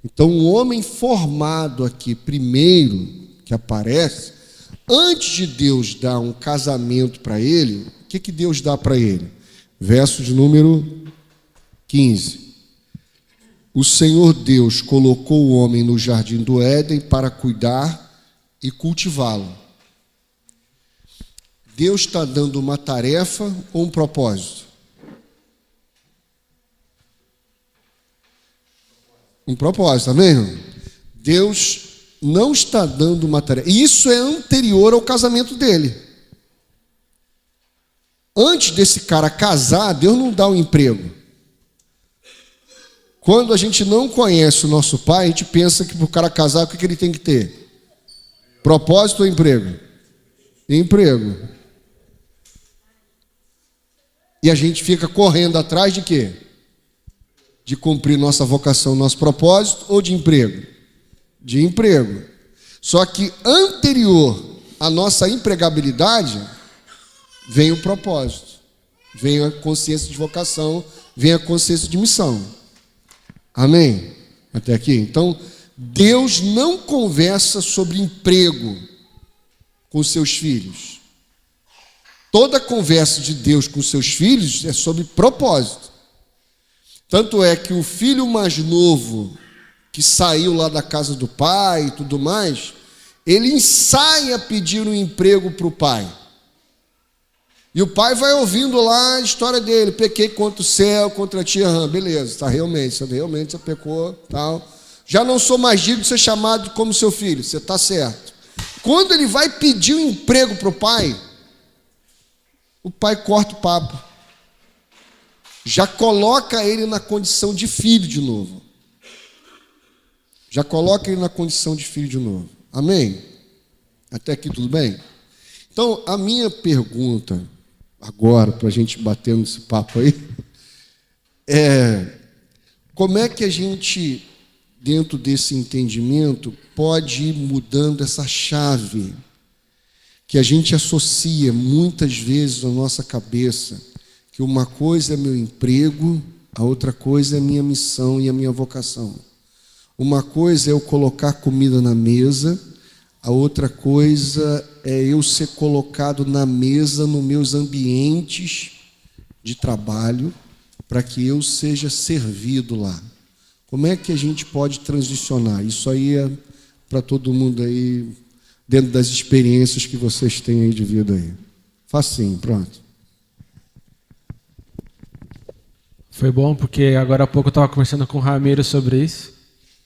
Então, o homem formado aqui, primeiro que aparece, antes de Deus dar um casamento para ele, o que Deus dá para ele? Verso de número 15. O Senhor Deus colocou o homem no jardim do Éden para cuidar e cultivá-lo. Deus está dando uma tarefa ou um propósito? Um propósito, tá vendo? Deus não está dando uma tarefa. E isso é anterior ao casamento dele. Antes desse cara casar, Deus não dá um emprego. Quando a gente não conhece o nosso pai, a gente pensa que para o cara casar, o que ele tem que ter? Propósito ou emprego? Emprego. E a gente fica correndo atrás de quê? De cumprir nossa vocação, nosso propósito, ou de emprego? De emprego. Só que anterior à nossa empregabilidade, vem o propósito, vem a consciência de vocação, vem a consciência de missão. Amém? Até aqui? Então, Deus não conversa sobre emprego com seus filhos. Toda conversa de Deus com seus filhos é sobre propósito. Tanto é que o filho mais novo, que saiu lá da casa do pai e tudo mais, ele ensaia pedir um emprego para o pai. E o pai vai ouvindo lá a história dele. Pequei contra o céu, contra ti. Beleza, tá, realmente você pecou, tal. Já não sou mais digno de ser chamado como seu filho. Você está certo. Quando ele vai pedir um emprego para o pai corta o papo. Já coloca ele na condição de filho de novo. Já coloca ele na condição de filho de novo. Amém? Até aqui tudo bem? Então, a minha pergunta agora, para a gente bater nesse papo aí, como é que a gente, dentro desse entendimento, pode ir mudando essa chave que a gente associa muitas vezes na nossa cabeça, que uma coisa é meu emprego, a outra coisa é minha missão e a minha vocação. Uma coisa é eu colocar comida na mesa, a outra coisa é eu ser colocado na mesa nos meus ambientes de trabalho para que eu seja servido lá. Como é que a gente pode transicionar? Isso aí é para todo mundo aí, dentro das experiências que vocês têm aí de vida aí. Facinho, pronto. Foi bom porque agora há pouco eu estava conversando com o Ramiro sobre isso.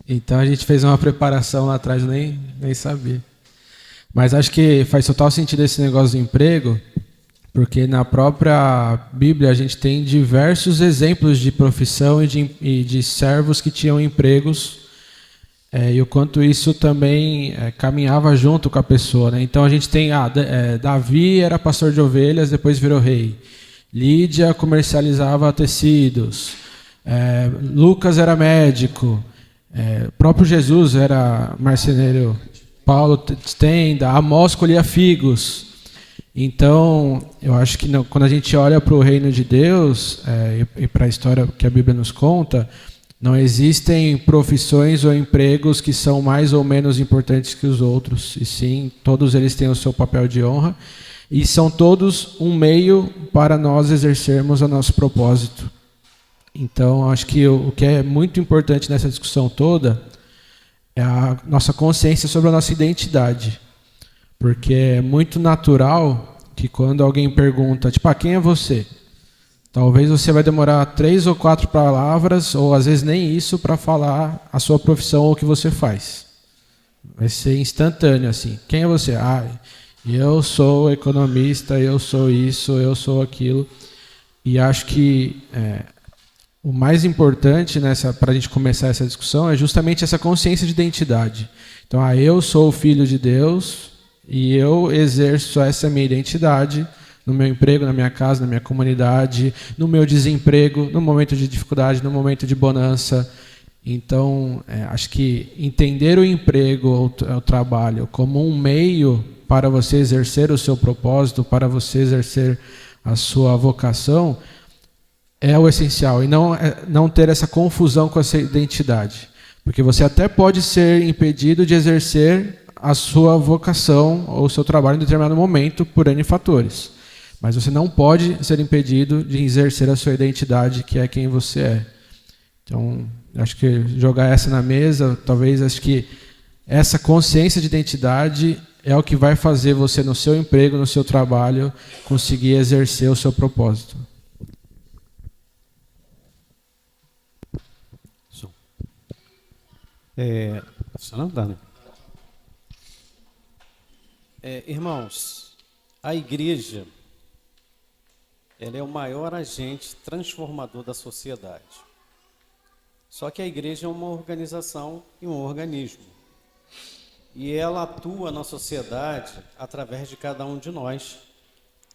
Então a gente fez uma preparação lá atrás, nem sabia. Mas acho que faz total sentido esse negócio do emprego, porque na própria Bíblia a gente tem diversos exemplos de profissão e de servos que tinham empregos, e o quanto isso também caminhava junto com a pessoa, né? Então a gente tem, Davi era pastor de ovelhas, depois virou rei. Lídia comercializava tecidos. Lucas era médico. O próprio Jesus era marceneiro. Paulo tenda. Amós colhia figos. Então, eu acho que quando a gente olha para o reino de Deus e para a história que a Bíblia nos conta, não existem profissões ou empregos que são mais ou menos importantes que os outros. E sim, todos eles têm o seu papel de honra. E são todos um meio para nós exercermos o nosso propósito. Então, acho que o que é muito importante nessa discussão toda é a nossa consciência sobre a nossa identidade. Porque é muito natural que quando alguém pergunta, quem é você? Talvez você vai demorar 3 ou 4 palavras, ou às vezes nem isso, para falar a sua profissão ou o que você faz. Vai ser instantâneo, assim. Quem é você? Eu sou economista, eu sou isso, eu sou aquilo. E acho que o mais importante para a gente começar essa discussão é justamente essa consciência de identidade. Então, eu sou o filho de Deus e eu exerço essa minha identidade no meu emprego, na minha casa, na minha comunidade, no meu desemprego, no momento de dificuldade, no momento de bonança. Então, acho que entender o emprego ou o trabalho como um meio para você exercer o seu propósito, para você exercer a sua vocação, é o essencial. E não ter essa confusão com essa identidade. Porque você até pode ser impedido de exercer a sua vocação ou o seu trabalho em determinado momento por N fatores. Mas você não pode ser impedido de exercer a sua identidade, que é quem você é. Então, acho que jogar essa na mesa, talvez acho que essa consciência de identidade é o que vai fazer você, no seu emprego, no seu trabalho, conseguir exercer o seu propósito. Irmãos, a igreja, ela é o maior agente transformador da sociedade. Só que a igreja é uma organização e um organismo. E ela atua na sociedade através de cada um de nós,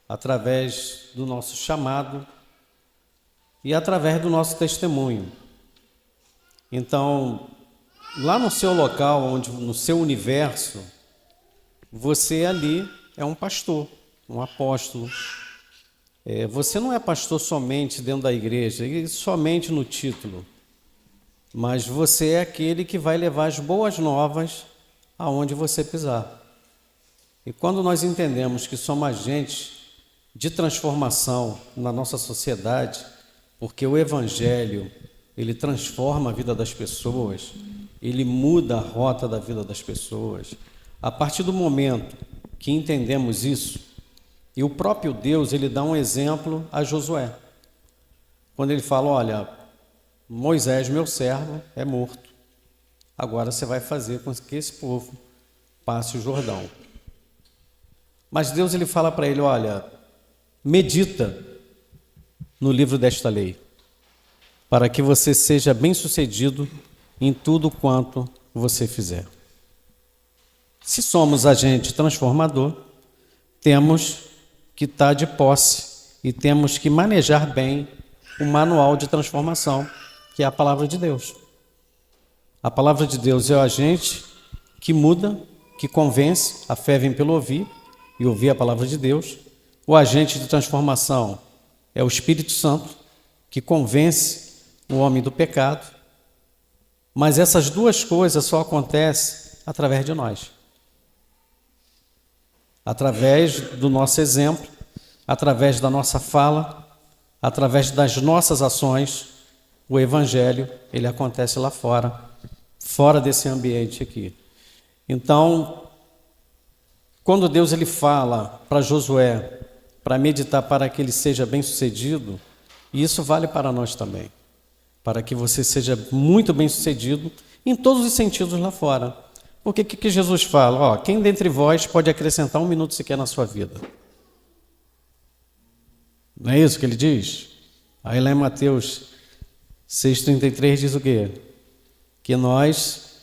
através do nosso chamado e através do nosso testemunho. Então, lá no seu local, no seu universo, você ali é um pastor, um apóstolo. Você não é pastor somente dentro da igreja, e somente no título, mas você é aquele que vai levar as boas novas aonde você pisar. E quando nós entendemos que somos agentes de transformação na nossa sociedade, porque o Evangelho, ele transforma a vida das pessoas, ele muda a rota da vida das pessoas. A partir do momento que entendemos isso, e o próprio Deus, ele dá um exemplo a Josué. Quando ele fala, olha, Moisés, meu servo, é morto. Agora você vai fazer com que esse povo passe o Jordão. Mas Deus, ele fala para ele, olha, medita no livro desta lei, para que você seja bem-sucedido em tudo quanto você fizer. Se somos agente transformador, temos que estar de posse e temos que manejar bem o manual de transformação, que é a palavra de Deus. A palavra de Deus é o agente que muda, que convence, a fé vem pelo ouvir, e ouvir a palavra de Deus. O agente de transformação é o Espírito Santo, que convence o homem do pecado. Mas essas duas coisas só acontecem através de nós. Através do nosso exemplo, através da nossa fala, através das nossas ações, o Evangelho, ele acontece lá fora desse ambiente aqui. Então, quando Deus ele fala para Josué, para meditar para que ele seja bem-sucedido, isso vale para nós também, para que você seja muito bem-sucedido em todos os sentidos lá fora. Porque o que Jesus fala? Quem dentre vós pode acrescentar 1 minuto sequer na sua vida? Não é isso que ele diz? Aí lá em Mateus 6,33 diz o quê? Que nós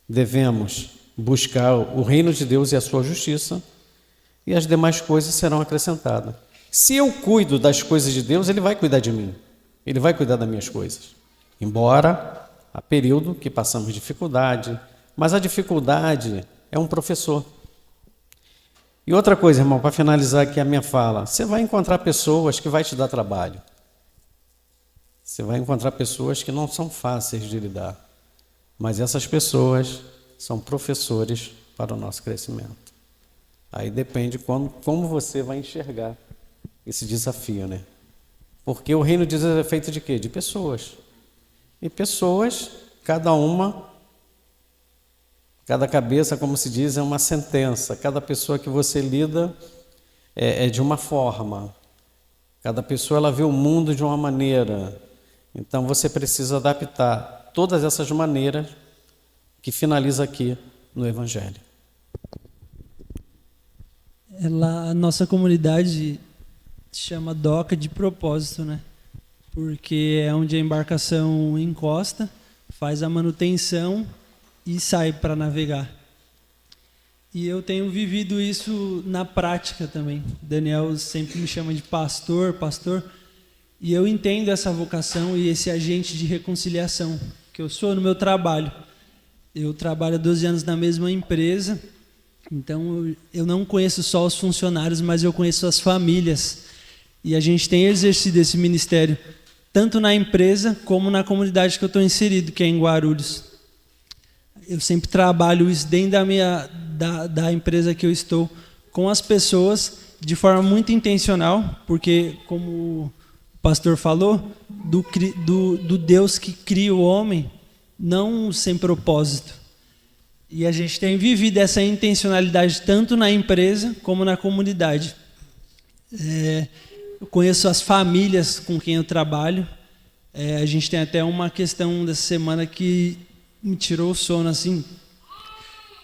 devemos buscar o reino de Deus e a sua justiça, e as demais coisas serão acrescentadas. Se eu cuido das coisas de Deus, ele vai cuidar de mim. Ele vai cuidar das minhas coisas. Embora há período que passamos dificuldade, mas a dificuldade é um professor. E outra coisa, irmão, para finalizar aqui a minha fala, você vai encontrar pessoas que vai te dar trabalho. Você vai encontrar pessoas que não são fáceis de lidar, mas essas pessoas são professores para o nosso crescimento. Aí depende como você vai enxergar esse desafio, né? Porque o reino de Deus é feito de quê? De pessoas. E pessoas, cada cabeça, como se diz, é uma sentença. Cada pessoa que você lida é de uma forma. Cada pessoa ela vê o mundo de uma maneira. Então você precisa adaptar todas essas maneiras que finaliza aqui no Evangelho. A nossa comunidade chama doca de propósito, né? Porque é onde a embarcação encosta, faz a manutenção e sai para navegar. E eu tenho vivido isso na prática também. Daniel sempre me chama de pastor, e eu entendo essa vocação e esse agente de reconciliação que eu sou no meu trabalho. Eu trabalho há 12 anos na mesma empresa, então eu não conheço só os funcionários, mas eu conheço as famílias. E a gente tem exercido esse ministério, tanto na empresa como na comunidade que eu estou inserido, que é em Guarulhos. eu sempre trabalho isso dentro da empresa que eu estou, com as pessoas, de forma muito intencional, porque, como o pastor falou, do Deus que cria o homem, não sem propósito. E a gente tem vivido essa intencionalidade tanto na empresa como na comunidade. Eu conheço as famílias com quem eu trabalho. A gente tem até uma questão dessa semana que me tirou o sono, assim.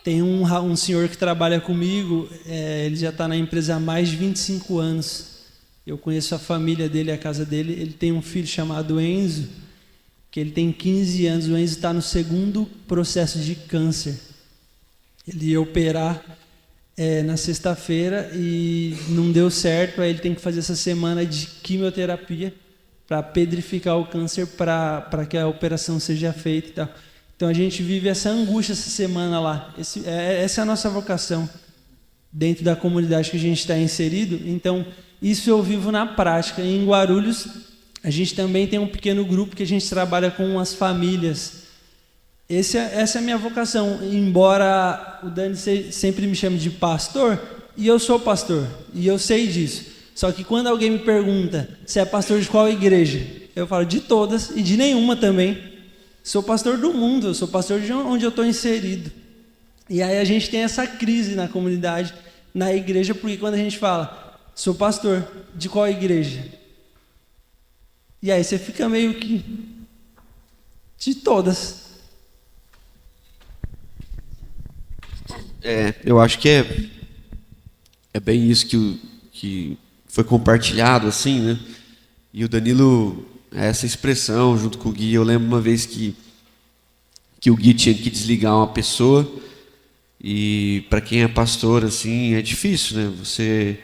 Tem um senhor que trabalha comigo, ele já está na empresa há mais de 25 anos. Eu conheço a família dele, a casa dele. Ele tem um filho chamado Enzo, que ele tem 15 anos. O Enzo está no 2º processo de câncer. Ele ia operar na sexta-feira e não deu certo. Aí ele tem que fazer essa semana de quimioterapia para pedrificar o câncer, para que a operação seja feita e tal. Então a gente vive essa angústia essa semana lá. Essa é a nossa vocação dentro da comunidade que a gente está inserido. Então isso eu vivo na prática. Em Guarulhos a gente também tem um pequeno grupo que a gente trabalha com as famílias. Essa é a minha vocação. Embora o Dani sempre me chame de pastor, e eu sou pastor, e eu sei disso. Só que quando alguém me pergunta se é pastor de qual igreja, eu falo de todas e de nenhuma também. Sou pastor do mundo, eu sou pastor de onde eu estou inserido. E aí a gente tem essa crise na comunidade, na igreja, porque quando a gente fala, sou pastor, de qual igreja? E aí você fica meio que de todas. Eu acho que é bem isso que foi compartilhado, assim, né? E o Danilo, essa expressão junto com o Gui, eu lembro uma vez que o Gui tinha que desligar uma pessoa, e para quem é pastor, assim, é difícil, né? Você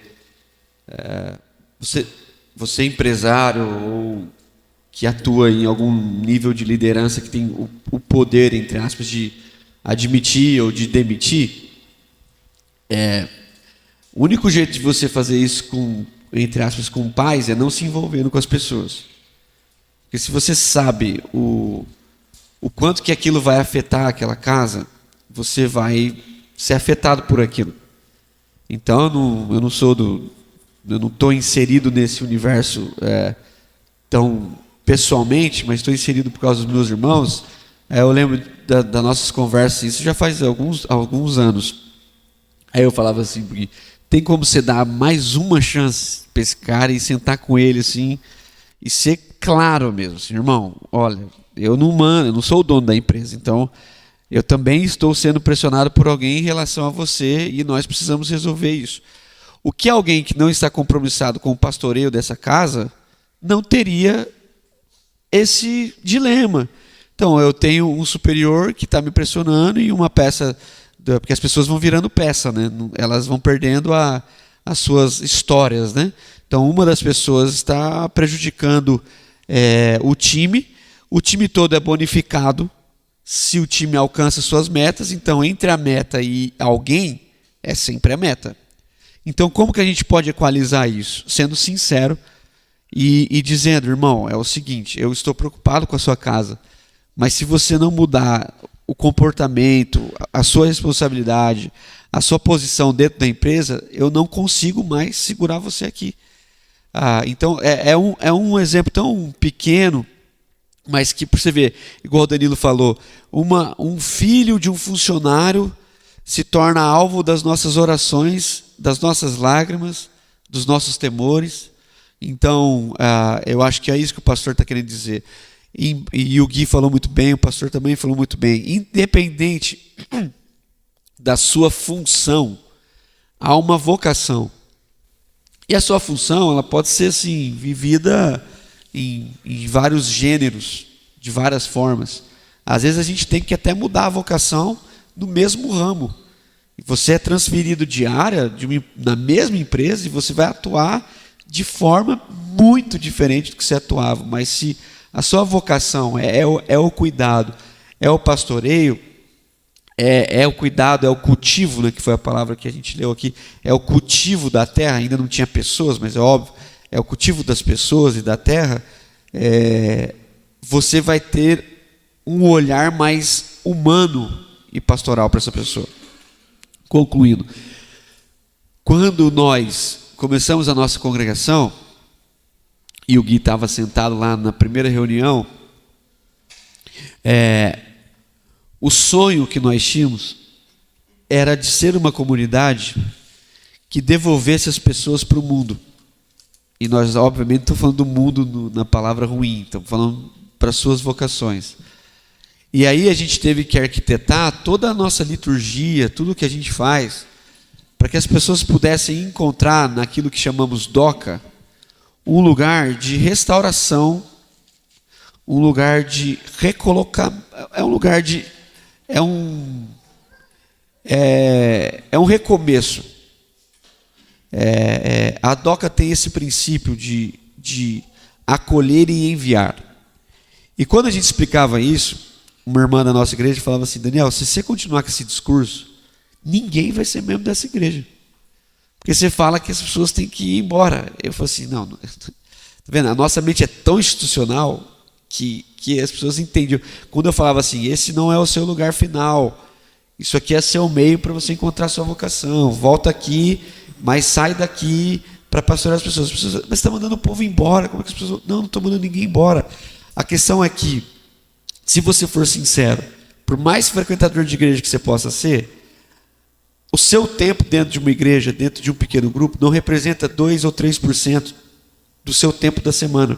é empresário ou que atua em algum nível de liderança, que tem o poder, entre aspas, de admitir ou de demitir, o único jeito de você fazer isso entre aspas, com paz, é não se envolvendo com as pessoas. Porque se você sabe o quanto que aquilo vai afetar aquela casa, você vai ser afetado por aquilo. Então eu não estou inserido nesse universo tão pessoalmente, mas estou inserido por causa dos meus irmãos. Eu lembro das nossas conversas, isso já faz alguns anos. Aí eu falava assim, porque tem como você dar mais uma chance para esse cara e sentar com ele assim e ser claro mesmo, assim, irmão, olha, eu não sou o dono da empresa, então eu também estou sendo pressionado por alguém em relação a você e nós precisamos resolver isso. O que alguém que não está compromissado com o pastoreio dessa casa não teria esse dilema. Então, eu tenho um superior que está me pressionando e uma peça, porque as pessoas vão virando peça, né? Elas vão perdendo as suas histórias, né? Então, uma das pessoas está prejudicando o time todo é bonificado se o time alcança suas metas, então entre a meta e alguém é sempre a meta. Então, como que a gente pode equalizar isso? Sendo sincero e dizendo, irmão, é o seguinte, eu estou preocupado com a sua casa, mas se você não mudar o comportamento, a sua responsabilidade, a sua posição dentro da empresa, eu não consigo mais segurar você aqui. Então, é um exemplo tão pequeno, mas que, para você ver, igual o Danilo falou, um filho de um funcionário se torna alvo das nossas orações, das nossas lágrimas, dos nossos temores. Então, eu acho que é isso que o pastor está querendo dizer. E o Gui falou muito bem, o pastor também falou muito bem. Independente da sua função, há uma vocação. E a sua função, ela pode ser assim, vivida em vários gêneros, de várias formas. Às vezes a gente tem que até mudar a vocação no mesmo ramo. Você é transferido de área na mesma empresa e você vai atuar de forma muito diferente do que você atuava. Mas se a sua vocação é o cuidado, é o pastoreio, é o cuidado, é o cultivo, né, que foi a palavra que a gente leu aqui, é o cultivo da terra, ainda não tinha pessoas, mas é óbvio, é o cultivo das pessoas e da terra, você vai ter um olhar mais humano e pastoral para essa pessoa. Concluindo, quando nós começamos a nossa congregação, e o Gui estava sentado lá na primeira reunião, o sonho que nós tínhamos era de ser uma comunidade que devolvesse as pessoas para o mundo. E nós, obviamente, estamos falando do mundo na palavra ruim, estamos falando para as suas vocações. E aí a gente teve que arquitetar toda a nossa liturgia, tudo o que a gente faz, para que as pessoas pudessem encontrar naquilo que chamamos DOCA, um lugar de restauração, um lugar de recolocar, é um recomeço. A DOCA tem esse princípio de acolher e enviar. E quando a gente explicava isso, uma irmã da nossa igreja falava assim: Daniel, se você continuar com esse discurso, ninguém vai ser membro dessa igreja. Porque você fala que as pessoas têm que ir embora. Eu falei assim, não, tá vendo? A nossa mente é tão institucional que as pessoas entendiam. Quando eu falava assim, esse não é o seu lugar final, isso aqui é seu meio para você encontrar a sua vocação, volta aqui, mas sai daqui para pastorear as pessoas. Mas você está mandando o povo embora, como é que as pessoas... Não estou mandando ninguém embora. A questão é que, se você for sincero, por mais frequentador de igreja que você possa ser, o seu tempo dentro de uma igreja, dentro de um pequeno grupo, não representa 2 ou 3% do seu tempo da semana.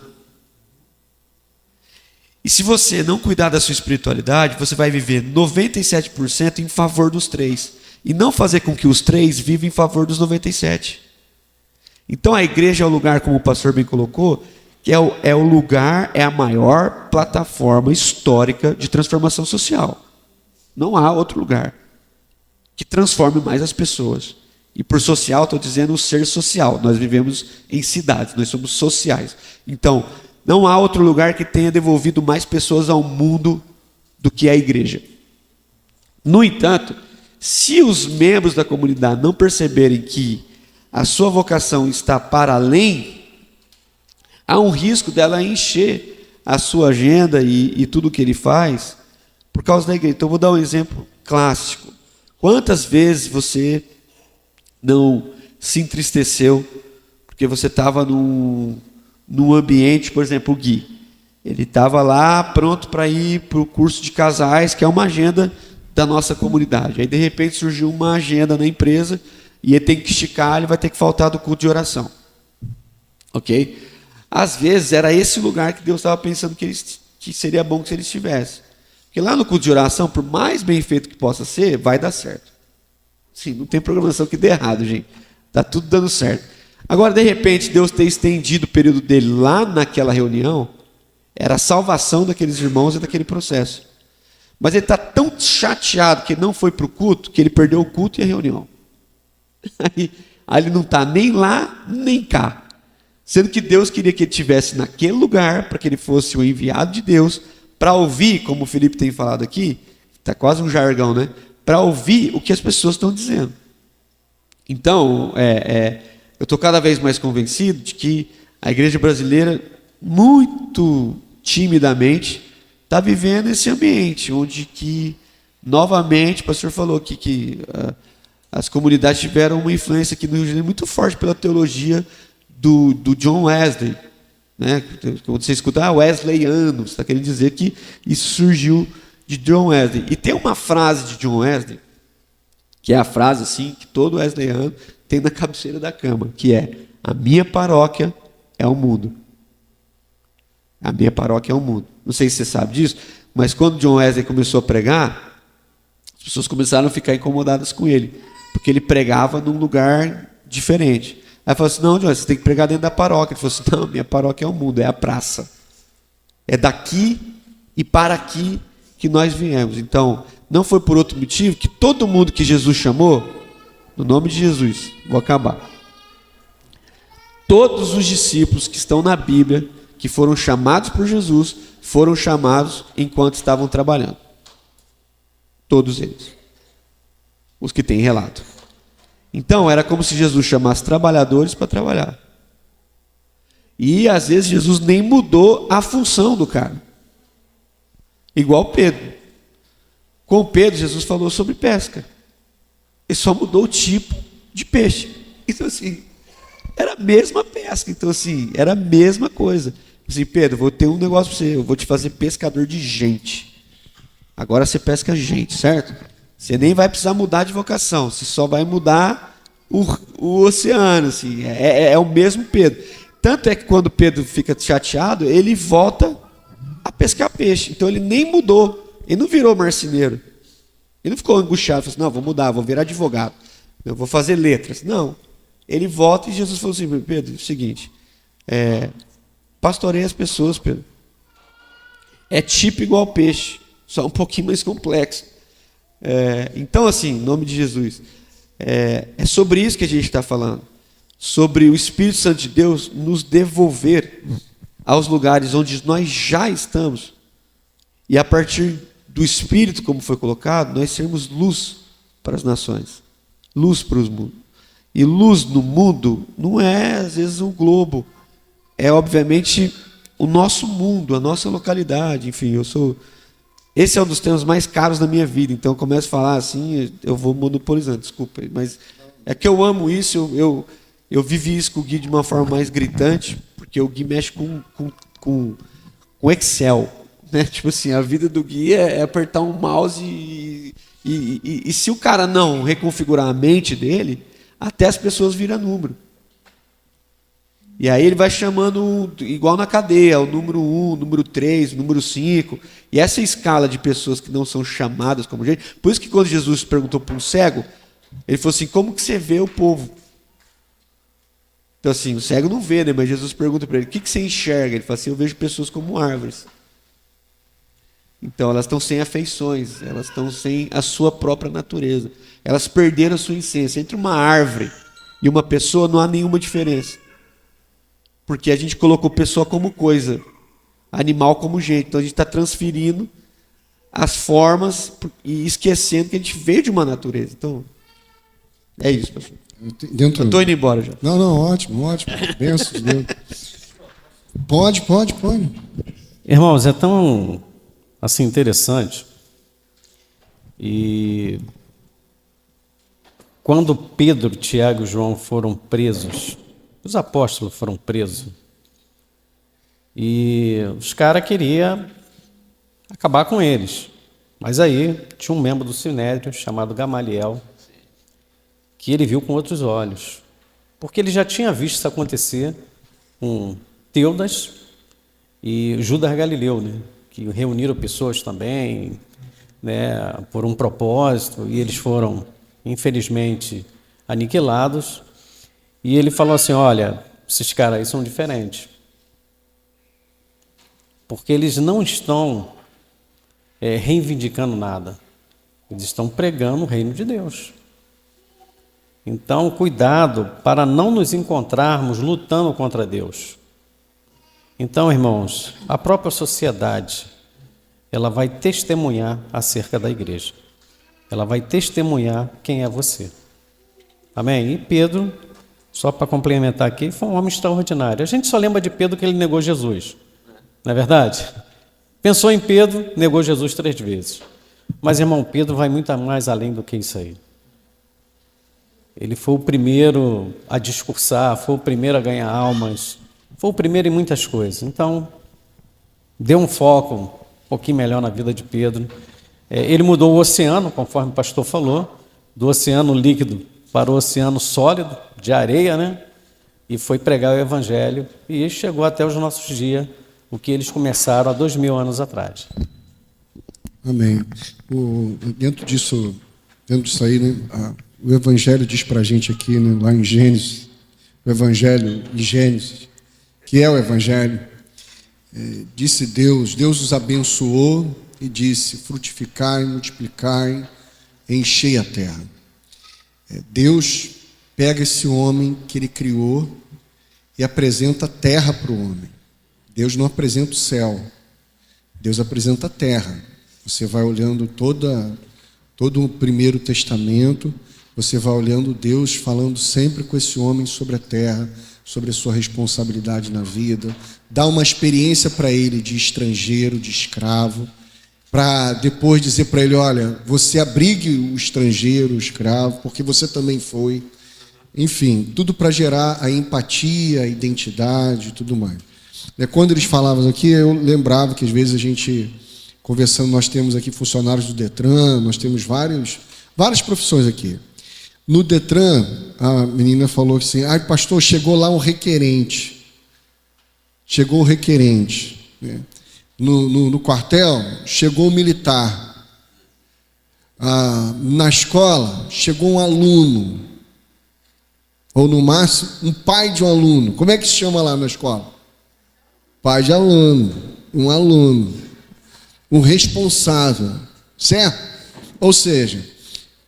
E se você não cuidar da sua espiritualidade, você vai viver 97% em favor dos 3%. E não fazer com que os 3 vivam em favor dos 97%. Então a igreja é o lugar, como o pastor bem colocou, que é o lugar, é a maior plataforma histórica de transformação social. Não há outro lugar que transforme mais as pessoas. E por social, estou dizendo o ser social. Nós vivemos em cidades, nós somos sociais. Então, não há outro lugar que tenha devolvido mais pessoas ao mundo do que a igreja. No entanto, se os membros da comunidade não perceberem que a sua vocação está para além, há um risco dela encher a sua agenda e tudo o que ele faz por causa da igreja. Então, eu vou dar um exemplo clássico. Quantas vezes você não se entristeceu porque você estava num ambiente, por exemplo, o Gui, ele estava lá pronto para ir para o curso de casais, que é uma agenda da nossa comunidade. Aí, de repente, surgiu uma agenda na empresa e ele tem que esticar, ele vai ter que faltar do culto de oração. Ok? Às vezes, era esse lugar que Deus estava pensando que seria bom que ele estivesse. Porque lá no culto de oração, por mais bem feito que possa ser, vai dar certo. Sim, não tem programação que dê errado, gente. Está tudo dando certo. Agora, de repente, Deus ter estendido o período dele lá naquela reunião, era a salvação daqueles irmãos e daquele processo. Mas ele está tão chateado que ele não foi para o culto, que ele perdeu o culto e a reunião. Aí ele não está nem lá, nem cá. Sendo que Deus queria que ele estivesse naquele lugar, para que ele fosse o enviado de Deus, para ouvir, como o Felipe tem falado aqui, está quase um jargão, né? Para ouvir o que as pessoas estão dizendo. Então, eu estou cada vez mais convencido de que a igreja brasileira, muito timidamente, está vivendo esse ambiente, onde que, novamente, o pastor falou que as comunidades tiveram uma influência aqui no Rio de Janeiro muito forte pela teologia do John Wesley. Né? Quando você escuta Wesleyano, você está querendo dizer que isso surgiu de John Wesley. E tem uma frase de John Wesley, que é a frase assim, que todo wesleyano tem na cabeceira da cama, que é: a minha paróquia é o mundo. A minha paróquia é o mundo. Não sei se você sabe disso, mas quando John Wesley começou a pregar, as pessoas começaram a ficar incomodadas com ele, porque ele pregava num lugar diferente. Aí falou assim: não, John, você tem que pregar dentro da paróquia. Ele falou assim: não, minha paróquia é o mundo, é a praça. É daqui e para aqui que nós viemos. Então, não foi por outro motivo que todo mundo que Jesus chamou, no nome de Jesus, vou acabar. Todos os discípulos que estão na Bíblia, que foram chamados por Jesus, foram chamados enquanto estavam trabalhando. Todos eles. Os que têm relato. Então, era como se Jesus chamasse trabalhadores para trabalhar. E, às vezes, Jesus nem mudou a função do cara. Igual Pedro. Com Pedro, Jesus falou sobre pesca. Ele só mudou o tipo de peixe. Então, assim, era a mesma pesca. Então, assim, era a mesma coisa. Assim, Pedro, vou ter um negócio para você. Eu vou te fazer pescador de gente. Agora você pesca gente, certo? Você nem vai precisar mudar de vocação. Você só vai mudar o oceano. Assim. É o mesmo Pedro. Tanto é que quando Pedro fica chateado, ele volta a pescar peixe. Então, ele nem mudou. Ele não virou marceneiro. Ele não ficou angustiado, falou assim, não, vou mudar, vou virar advogado, eu vou fazer letras. Não. Ele volta e Jesus falou assim, Pedro, é o seguinte, pastoreia as pessoas, Pedro. É tipo igual ao peixe, só um pouquinho mais complexo. Então, assim, em nome de Jesus, é sobre isso que a gente está falando. Sobre o Espírito Santo de Deus nos devolver aos lugares onde nós já estamos. E a partir do Espírito, como foi colocado, nós sermos luz para as nações, luz para os mundos. E luz no mundo não é, às vezes, um globo, é, obviamente, o nosso mundo, a nossa localidade. Enfim, esse é um dos temas mais caros da minha vida, então eu começo a falar assim, eu vou monopolizando, desculpa, mas é que eu amo isso, eu vivi isso com o Gui de uma forma mais gritante, porque o Gui mexe com Excel. Né? Tipo assim, a vida do Gui é apertar um mouse e se o cara não reconfigurar a mente dele, até as pessoas viram número. E aí ele vai chamando, igual na cadeia, o número 1, o número 3, o número 5. E essa escala de pessoas que não são chamadas como gente. Por isso que quando Jesus perguntou para um cego, ele falou assim, como que você vê o povo? Então assim, o cego não vê, né? Mas Jesus pergunta para ele, o que você enxerga? Ele fala assim, eu vejo pessoas como árvores. Então, elas estão sem afeições, elas estão sem a sua própria natureza. Elas perderam a sua essência. Entre uma árvore e uma pessoa não há nenhuma diferença. Porque a gente colocou pessoa como coisa, animal como gente. Então, a gente está transferindo as formas e esquecendo que a gente veio de uma natureza. Então, é isso, pastor. Eu estou indo embora já. Não, ótimo. Benção de Deus. Pode. Irmãos, é tão... assim, interessante. E quando Pedro, Tiago e João foram presos, os apóstolos foram presos, e os caras queriam acabar com eles. Mas aí tinha um membro do Sinédrio chamado Gamaliel, que ele viu com outros olhos, porque ele já tinha visto isso acontecer com Teudas e Judas Galileu, né? Que reuniram pessoas também, né, por um propósito, e eles foram, infelizmente, aniquilados. E ele falou assim, olha, esses caras aí são diferentes, porque eles não estão reivindicando nada, eles estão pregando o reino de Deus. Então, cuidado para não nos encontrarmos lutando contra Deus. Então, irmãos, a própria sociedade, ela vai testemunhar acerca da igreja. Ela vai testemunhar quem é você. Amém? E Pedro, só para complementar aqui, foi um homem extraordinário. A gente só lembra de Pedro que ele negou Jesus. Não é verdade? Pensou em Pedro, negou Jesus 3 vezes. Mas, irmão, Pedro vai muito mais além do que isso aí. Ele foi o primeiro a discursar, foi o primeiro a ganhar almas, foi o primeiro em muitas coisas. Então, deu um foco um pouquinho melhor na vida de Pedro. Ele mudou o oceano, conforme o pastor falou, do oceano líquido para o oceano sólido, de areia, né? E foi pregar o evangelho e chegou até os nossos dias, o que eles começaram há 2000 anos atrás. Amém. Dentro disso aí, né, o evangelho diz para a gente aqui, né, lá em Gênesis, o evangelho de Gênesis, que é o evangelho, disse Deus os abençoou e disse, frutificai, multiplicai, enchei a terra. Deus pega esse homem que ele criou e apresenta a terra para o homem. Deus não apresenta o céu, Deus apresenta a terra. Você vai olhando todo o Primeiro Testamento, você vai olhando Deus falando sempre com esse homem sobre a terra, sobre a sua responsabilidade na vida, dá uma experiência para ele de estrangeiro, de escravo, para depois dizer para ele, olha, você abrigue o estrangeiro, o escravo, porque você também foi. Enfim, tudo para gerar a empatia, a identidade e tudo mais. Quando eles falavam aqui, eu lembrava que às vezes a gente, conversando, nós temos aqui funcionários do Detran, nós temos várias profissões aqui. No Detran, a menina falou assim, pastor, chegou lá um requerente. Chegou o requerente. Né? No quartel, chegou o militar. Na escola, chegou um aluno. Ou, no máximo, um pai de um aluno. Como é que se chama lá na escola? Pai de aluno. Um aluno. Um responsável. Certo? Ou seja,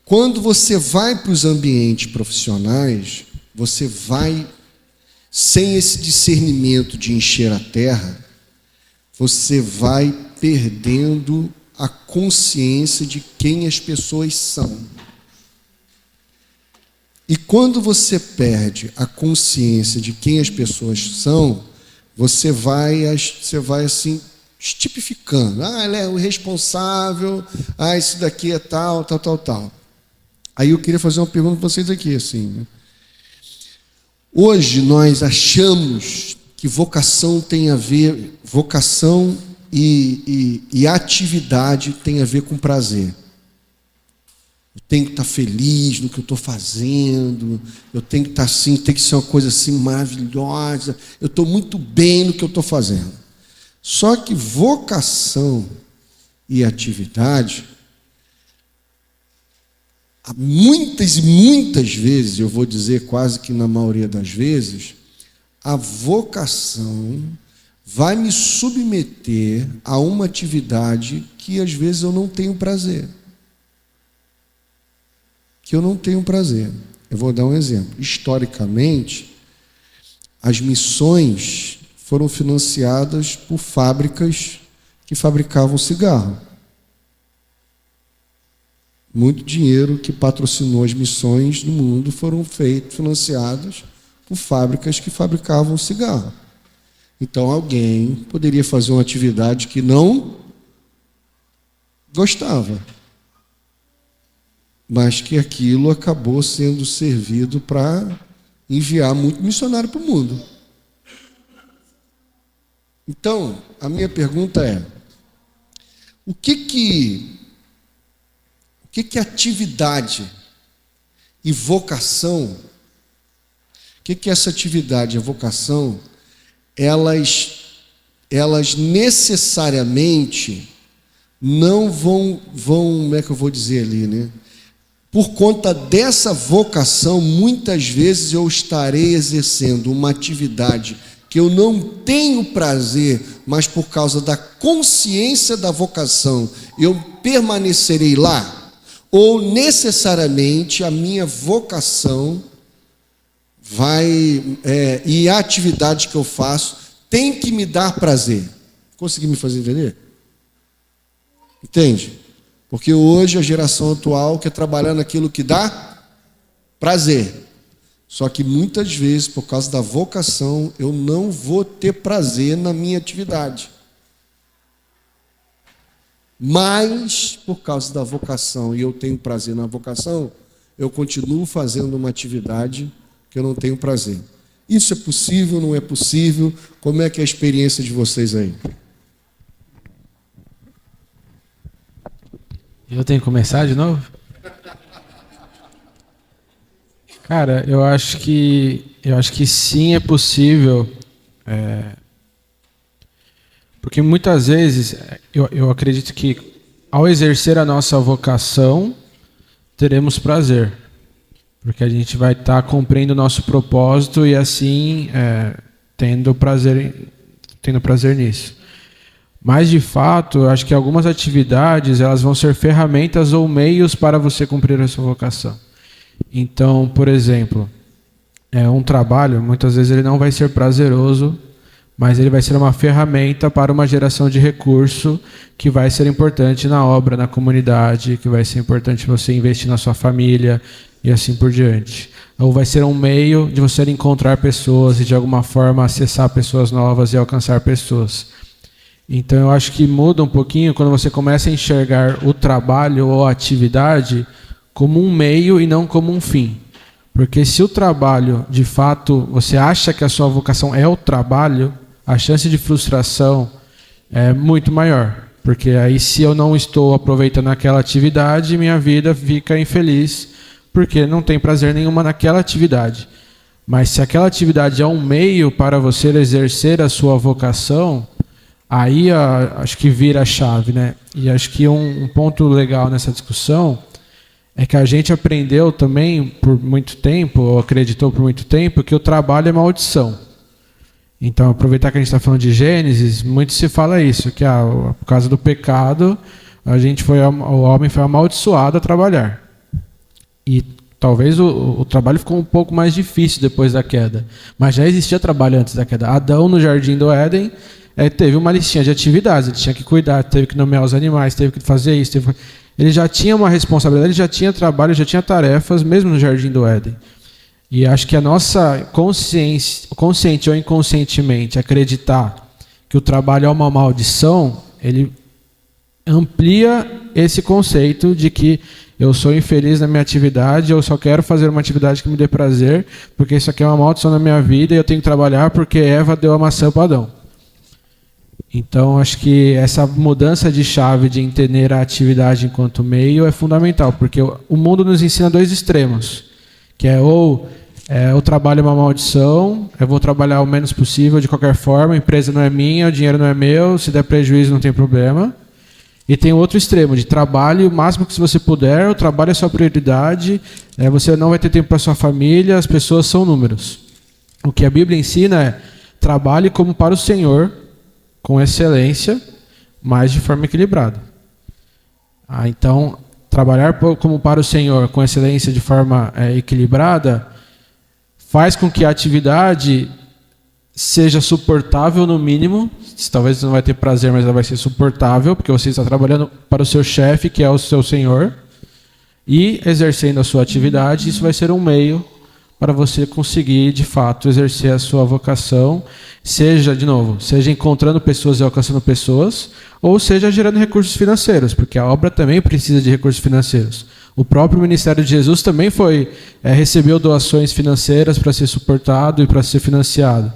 quando você vai para os ambientes profissionais, você vai, sem esse discernimento de encher a terra, você vai perdendo a consciência de quem as pessoas são. E quando você perde a consciência de quem as pessoas são, você vai assim, tipificando. Ele é o responsável, isso daqui é tal. Aí eu queria fazer uma pergunta para vocês aqui, assim, né? Hoje nós achamos que vocação tem a ver, vocação e atividade tem a ver com prazer. Eu tenho que estar feliz no que eu estou fazendo, eu tenho que estar assim, tem que ser uma coisa assim maravilhosa, eu estou muito bem no que eu estou fazendo. Só que vocação e atividade, muitas e muitas vezes, eu vou dizer quase que na maioria das vezes, a vocação vai me submeter a uma atividade que às vezes eu não tenho prazer. Eu vou dar um exemplo. Historicamente, as missões foram financiadas por fábricas que fabricavam cigarro. Muito dinheiro que patrocinou as missões no mundo foram financiados por fábricas que fabricavam cigarro. Então, alguém poderia fazer uma atividade que não gostava, mas que aquilo acabou sendo servido para enviar muito missionário para o mundo. Então, a minha pergunta é, o que atividade e vocação, o que essa atividade e a vocação, elas necessariamente não vão, como é que eu vou dizer ali, né? Por conta dessa vocação, muitas vezes eu estarei exercendo uma atividade que eu não tenho prazer, mas por causa da consciência da vocação, eu permanecerei lá. Ou necessariamente a minha vocação e a atividade que eu faço tem que me dar prazer. Consegui me fazer entender? Entende? Porque hoje a geração atual quer trabalhar naquilo que dá prazer. Só que muitas vezes, por causa da vocação, eu não vou ter prazer na minha atividade. Mas, por causa da vocação, e eu tenho prazer na vocação, eu continuo fazendo uma atividade que eu não tenho prazer. Isso é possível, não é possível? Como é que é a experiência de vocês aí? Eu tenho que começar de novo? Cara, eu acho que sim, é possível. Porque muitas vezes eu acredito que ao exercer a nossa vocação, teremos prazer. Porque a gente vai estar cumprindo o nosso propósito e assim tendo prazer nisso. Mas, de fato, eu acho que algumas atividades elas vão ser ferramentas ou meios para você cumprir a sua vocação. Então, por exemplo, um trabalho, muitas vezes ele não vai ser prazeroso, mas ele vai ser uma ferramenta para uma geração de recurso que vai ser importante na obra, na comunidade, que vai ser importante você investir na sua família e assim por diante. Ou vai ser um meio de você encontrar pessoas e de alguma forma acessar pessoas novas e alcançar pessoas. Então eu acho que muda um pouquinho quando você começa a enxergar o trabalho ou a atividade como um meio e não como um fim. Porque se o trabalho, de fato, você acha que a sua vocação é o trabalho, a chance de frustração é muito maior. Porque aí se eu não estou aproveitando aquela atividade, minha vida fica infeliz, porque não tem prazer nenhuma naquela atividade. Mas se aquela atividade é um meio para você exercer a sua vocação, aí acho que vira a chave, né? E acho que um ponto legal nessa discussão é que a gente aprendeu também por muito tempo, ou acreditou por muito tempo, que o trabalho é maldição. Então, aproveitar que a gente está falando de Gênesis, muito se fala isso, que por causa do pecado, o homem foi amaldiçoado a trabalhar. E talvez o trabalho ficou um pouco mais difícil depois da queda. Mas já existia trabalho antes da queda. Adão, no Jardim do Éden, teve uma listinha de atividades. Ele tinha que cuidar, teve que nomear os animais, teve que fazer isso. Ele já tinha uma responsabilidade, ele já tinha trabalho, já tinha tarefas, mesmo no Jardim do Éden. E acho que a nossa consciência, consciente ou inconscientemente, acreditar que o trabalho é uma maldição, ele amplia esse conceito de que eu sou infeliz na minha atividade, eu só quero fazer uma atividade que me dê prazer, porque isso aqui é uma maldição na minha vida e eu tenho que trabalhar porque Eva deu a maçã para Adão. Então, acho que essa mudança de chave de entender a atividade enquanto meio é fundamental, porque o mundo nos ensina dois extremos, que é o trabalho é uma maldição, eu vou trabalhar o menos possível de qualquer forma, a empresa não é minha, o dinheiro não é meu, se der prejuízo não tem problema. E tem o outro extremo, de trabalho, o máximo que você puder, o trabalho é sua prioridade, você não vai ter tempo para sua família, as pessoas são números. O que a Bíblia ensina é trabalhe como para o Senhor, com excelência, mas de forma equilibrada. Então, trabalhar como para o Senhor, com excelência, de forma equilibrada, faz com que a atividade seja suportável no mínimo. Talvez você não vai ter prazer, mas ela vai ser suportável, porque você está trabalhando para o seu chefe, que é o seu Senhor, e exercendo a sua atividade, isso vai ser um meio para você conseguir, de fato, exercer a sua vocação, seja encontrando pessoas e alcançando pessoas, ou seja gerando recursos financeiros, porque a obra também precisa de recursos financeiros. O próprio ministério de Jesus também recebeu doações financeiras para ser suportado e para ser financiado.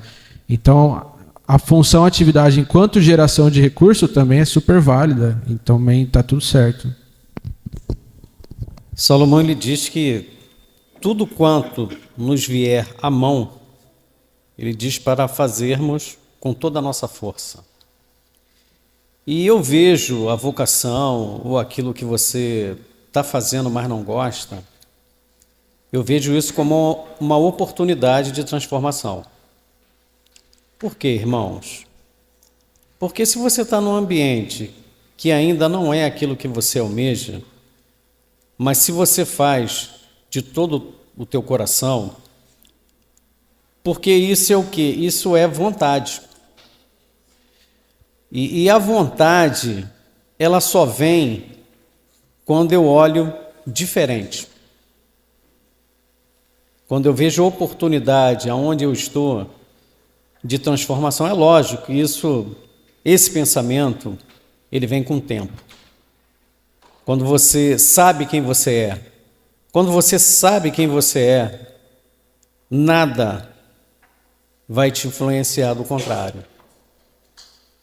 Então, a função atividade enquanto geração de recurso também é super válida, então também está tudo certo. Salomão ele diz que tudo quanto nos vier à mão, ele diz para fazermos com toda a nossa força. E eu vejo a vocação ou aquilo que você está fazendo, mas não gosta, eu vejo isso como uma oportunidade de transformação. Por quê, irmãos? Porque se você está num ambiente que ainda não é aquilo que você almeja, mas se você faz de todo o teu coração, porque isso é o quê? Isso é vontade. E a vontade, ela só vem quando eu olho diferente. Quando eu vejo oportunidade aonde eu estou de transformação, é lógico que esse pensamento, ele vem com o tempo. Quando você sabe quem você é. Quando você sabe quem você é, nada vai te influenciar do contrário.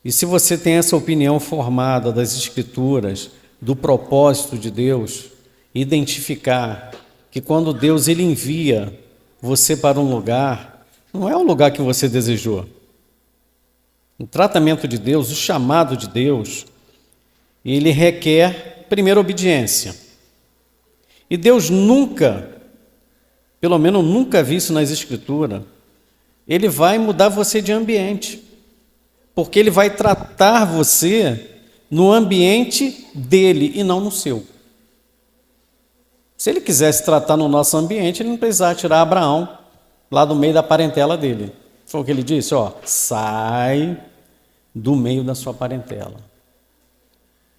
E se você tem essa opinião formada das Escrituras, do propósito de Deus, identificar que quando Deus ele envia você para um lugar, não é o lugar que você desejou. O tratamento de Deus, o chamado de Deus, ele requer, primeiro, obediência. E Deus nunca, pelo menos nunca vi isso nas Escrituras, ele vai mudar você de ambiente, porque ele vai tratar você no ambiente dele e não no seu. Se ele quisesse tratar no nosso ambiente, ele não precisava tirar Abraão lá do meio da parentela dele. Foi o que ele disse, sai do meio da sua parentela.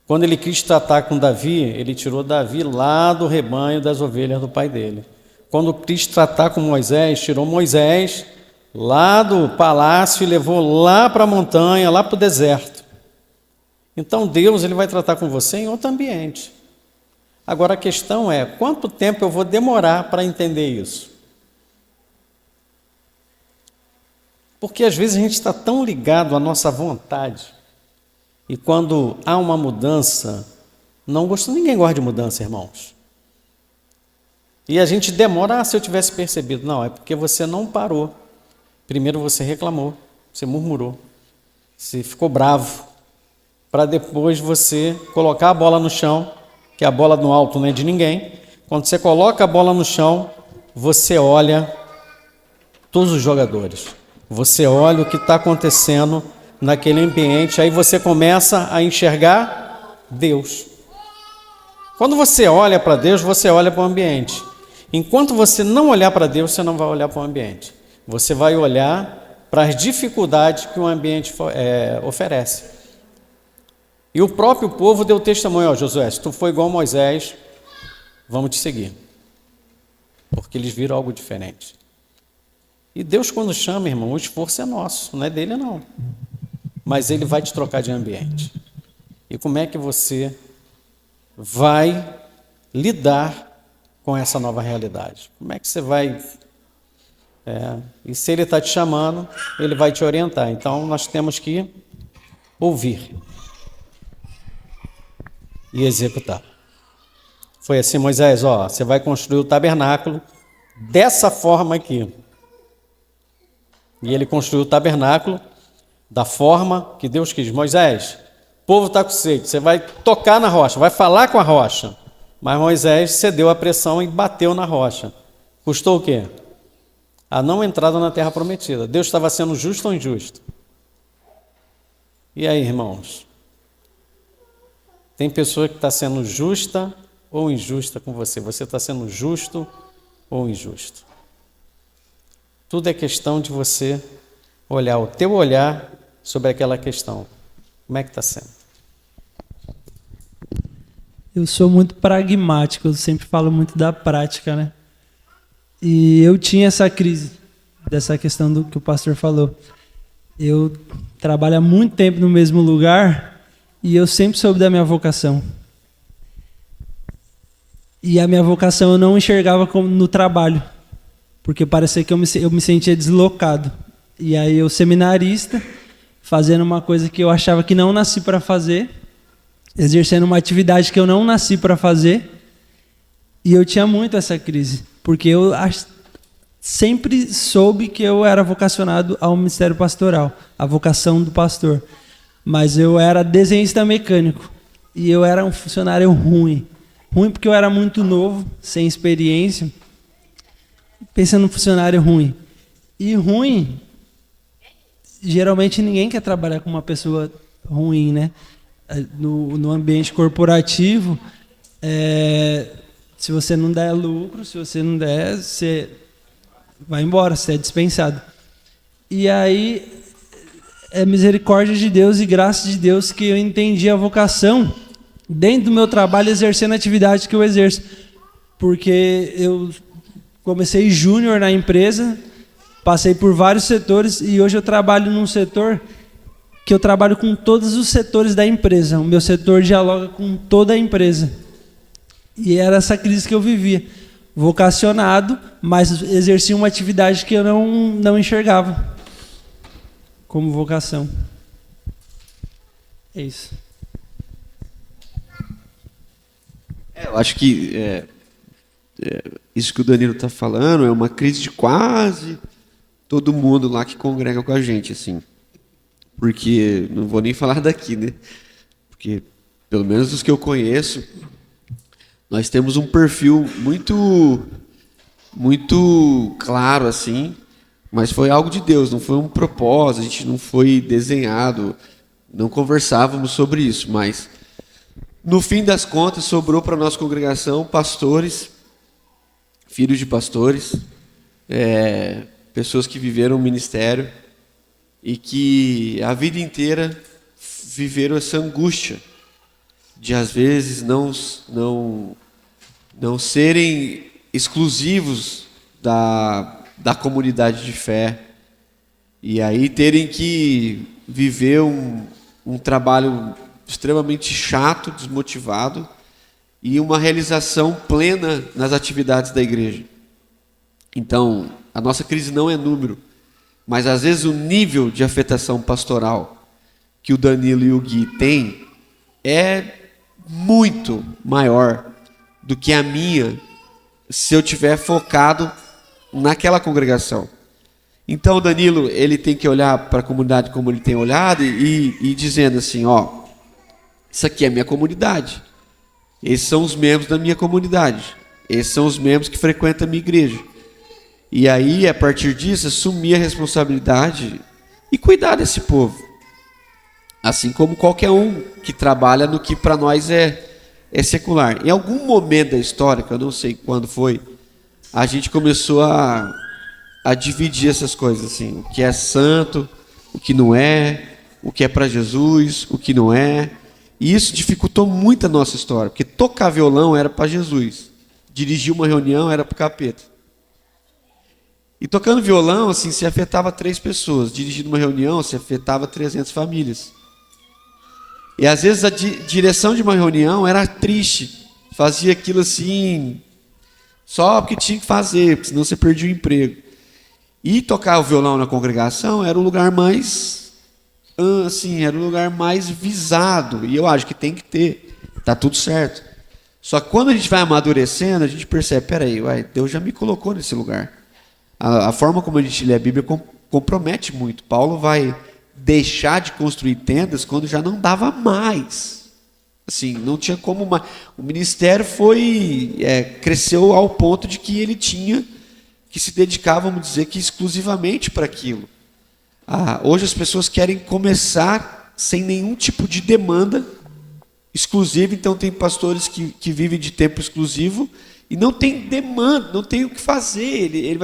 Quando ele quis tratar com Davi, ele tirou Davi lá do rebanho das ovelhas do pai dele. Quando quis tratar com Moisés, tirou Moisés lá do palácio e levou lá para a montanha, lá para o deserto. Então Deus ele vai tratar com você em outro ambiente. Agora a questão é, quanto tempo eu vou demorar para entender isso? Porque às vezes a gente está tão ligado à nossa vontade, e quando há uma mudança, ninguém gosta de mudança, irmãos. E a gente demora, se eu tivesse percebido. Não, é porque você não parou. Primeiro você reclamou, você murmurou, você ficou bravo, para depois você colocar a bola no chão, que a bola no alto não é de ninguém. Quando você coloca a bola no chão, você olha todos os jogadores. Você olha o que está acontecendo naquele ambiente, aí você começa a enxergar Deus. Quando você olha para Deus, você olha para o ambiente. Enquanto você não olhar para Deus, você não vai olhar para o ambiente. Você vai olhar para as dificuldades que o ambiente oferece. E o próprio povo deu testemunho: Josué, se tu for igual a Moisés, vamos te seguir. Porque eles viram algo diferente. E Deus, quando chama, irmão, o esforço é nosso, não é dele não. Mas ele vai te trocar de ambiente. E como é que você vai lidar com essa nova realidade? Como é que você vai... E se ele está te chamando, ele vai te orientar. Então, nós temos que ouvir e executar. Foi assim, Moisés, você vai construir o tabernáculo dessa forma aqui. E ele construiu o tabernáculo da forma que Deus quis. Moisés, o povo está com sede, você vai tocar na rocha, vai falar com a rocha. Mas Moisés cedeu à pressão e bateu na rocha. Custou o quê? A não entrada na terra prometida. Deus estava sendo justo ou injusto? E aí, irmãos? Tem pessoa que está sendo justa ou injusta com você. Você está sendo justo ou injusto? Tudo é questão de você olhar, o teu olhar sobre aquela questão. Como é que está sendo? Eu sou muito pragmático, eu sempre falo muito da prática, né? E eu tinha essa crise, dessa questão do que o pastor falou. Eu trabalho há muito tempo no mesmo lugar e eu sempre soube da minha vocação. E a minha vocação eu não enxergava como no trabalho, porque parecia que eu me sentia deslocado. E aí eu, seminarista, fazendo uma coisa que eu achava que não nasci para fazer, exercendo uma atividade que eu não nasci para fazer, e eu tinha muito essa crise, porque eu sempre soube que eu era vocacionado ao ministério pastoral, a vocação do pastor, mas eu era desenhista mecânico, e eu era um funcionário ruim porque eu era muito novo, sem experiência, pensando no funcionário ruim. E ruim, geralmente ninguém quer trabalhar com uma pessoa ruim, né? No ambiente corporativo, se você não der lucro, se você não der, você vai embora, você é dispensado. E aí, é misericórdia de Deus e graça de Deus que eu entendi a vocação dentro do meu trabalho, exercendo a atividade que eu exerço. Porque eu comecei júnior na empresa, passei por vários setores e hoje eu trabalho num setor que eu trabalho com todos os setores da empresa. O meu setor dialoga com toda a empresa. E era essa crise que eu vivia. Vocacionado, mas exercia uma atividade que eu não enxergava como vocação. É isso. Eu acho que isso que o Danilo está falando é uma crise de quase todo mundo lá que congrega com a gente, assim. Porque, não vou nem falar daqui, né? Porque, pelo menos dos que eu conheço, nós temos um perfil muito claro, assim, mas foi algo de Deus, não foi um propósito, a gente não foi desenhado, não conversávamos sobre isso, mas, no fim das contas, sobrou para a nossa congregação pastores, filhos de pastores, pessoas que viveram o ministério, e que a vida inteira viveram essa angústia de, às vezes, não serem exclusivos da comunidade de fé, e aí terem que viver um trabalho extremamente chato, desmotivado, e uma realização plena nas atividades da igreja. Então, a nossa crise não é número, mas às vezes o nível de afetação pastoral que o Danilo e o Gui têm é muito maior do que a minha, se eu tiver focado naquela congregação. Então o Danilo, ele tem que olhar para a comunidade como ele tem olhado e dizendo assim, ó, isso aqui é a minha comunidade, esses são os membros da minha comunidade, esses são os membros que frequentam a minha igreja. E aí, a partir disso, assumir a responsabilidade e cuidar desse povo. Assim como qualquer um que trabalha no que para nós é secular. Em algum momento da história, que eu não sei quando foi, a gente começou a dividir essas coisas, assim, o que é santo, o que não é, o que é para Jesus, o que não é. E isso dificultou muito a nossa história, porque tocar violão era para Jesus, dirigir uma reunião era para o capeta. E tocando violão, assim, se afetava 3 pessoas. Dirigindo uma reunião, se afetava 300 famílias. E às vezes a direção de uma reunião era triste. Fazia aquilo assim, só porque tinha que fazer, porque senão você perdia o emprego. E tocar o violão na congregação era o lugar mais, assim, era o lugar mais visado. E eu acho que tem que ter. Tá tudo certo. Só que quando a gente vai amadurecendo, a gente percebe, peraí, Deus já me colocou nesse lugar. A forma como a gente lê a Bíblia compromete muito. Paulo vai deixar de construir tendas quando já não dava mais. Assim, não tinha como mais. O ministério cresceu ao ponto de que ele tinha que se dedicar, vamos dizer, que exclusivamente para aquilo. Hoje as pessoas querem começar sem nenhum tipo de demanda exclusiva. Então tem pastores que vivem de tempo exclusivo e não tem demanda, não tem o que fazer. Ele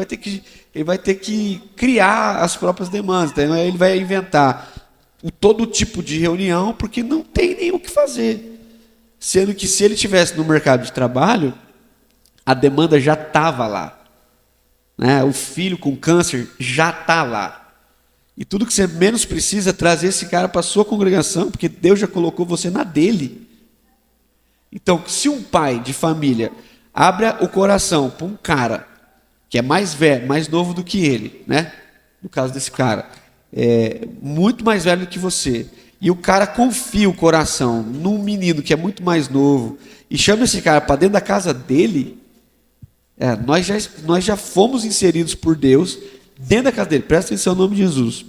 vai ter que criar as próprias demandas. Então ele vai inventar todo tipo de reunião porque não tem nem o que fazer. Sendo que se ele estivesse no mercado de trabalho, a demanda já estava lá. Né? O filho com câncer já está lá. E tudo que você menos precisa é trazer esse cara para a sua congregação, porque Deus já colocou você na dele. Então, se um pai de família abre o coração para um cara que é mais velho, mais novo do que ele, né? No caso desse cara, muito mais velho do que você, e o cara confia o coração num menino que é muito mais novo e chama esse cara para dentro da casa dele, nós já fomos inseridos por Deus dentro da casa dele. Presta atenção no nome de Jesus.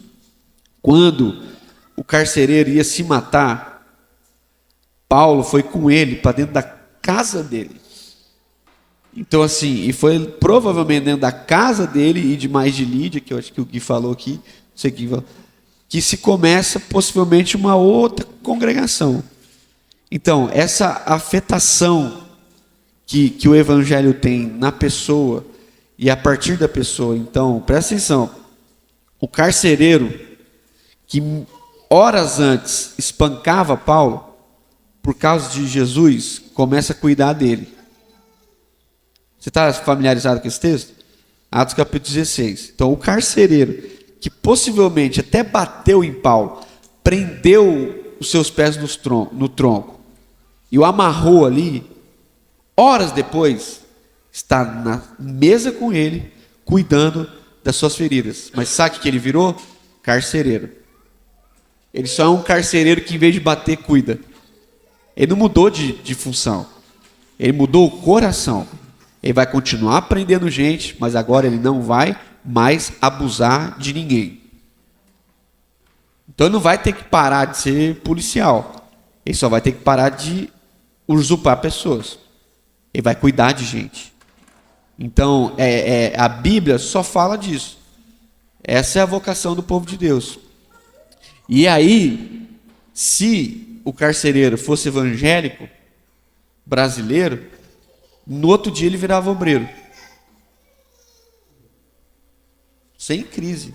Quando o carcereiro ia se matar, Paulo foi com ele para dentro da casa dele. Então, assim, e foi provavelmente dentro da casa dele e de mais de Lídia, que eu acho que o Gui falou aqui, não sei quem falou, que se começa possivelmente uma outra congregação. Então, essa afetação que o evangelho tem na pessoa e a partir da pessoa. Então, presta atenção, o carcereiro que horas antes espancava Paulo, por causa de Jesus, começa a cuidar dele. Você está familiarizado com esse texto? Atos capítulo 16. Então, o carcereiro, que possivelmente até bateu em Paulo, prendeu os seus pés no tronco e o amarrou ali, horas depois, está na mesa com ele, cuidando das suas feridas. Mas sabe o que ele virou? Carcereiro. Ele só é um carcereiro que, em vez de bater, cuida. Ele não mudou de função. Ele mudou o coração. Ele vai continuar prendendo gente, mas agora ele não vai mais abusar de ninguém. Então ele não vai ter que parar de ser policial. Ele só vai ter que parar de usurpar pessoas. Ele vai cuidar de gente. Então a Bíblia só fala disso. Essa é a vocação do povo de Deus. E aí, se o carcereiro fosse evangélico, brasileiro, no outro dia ele virava obreiro. Sem crise.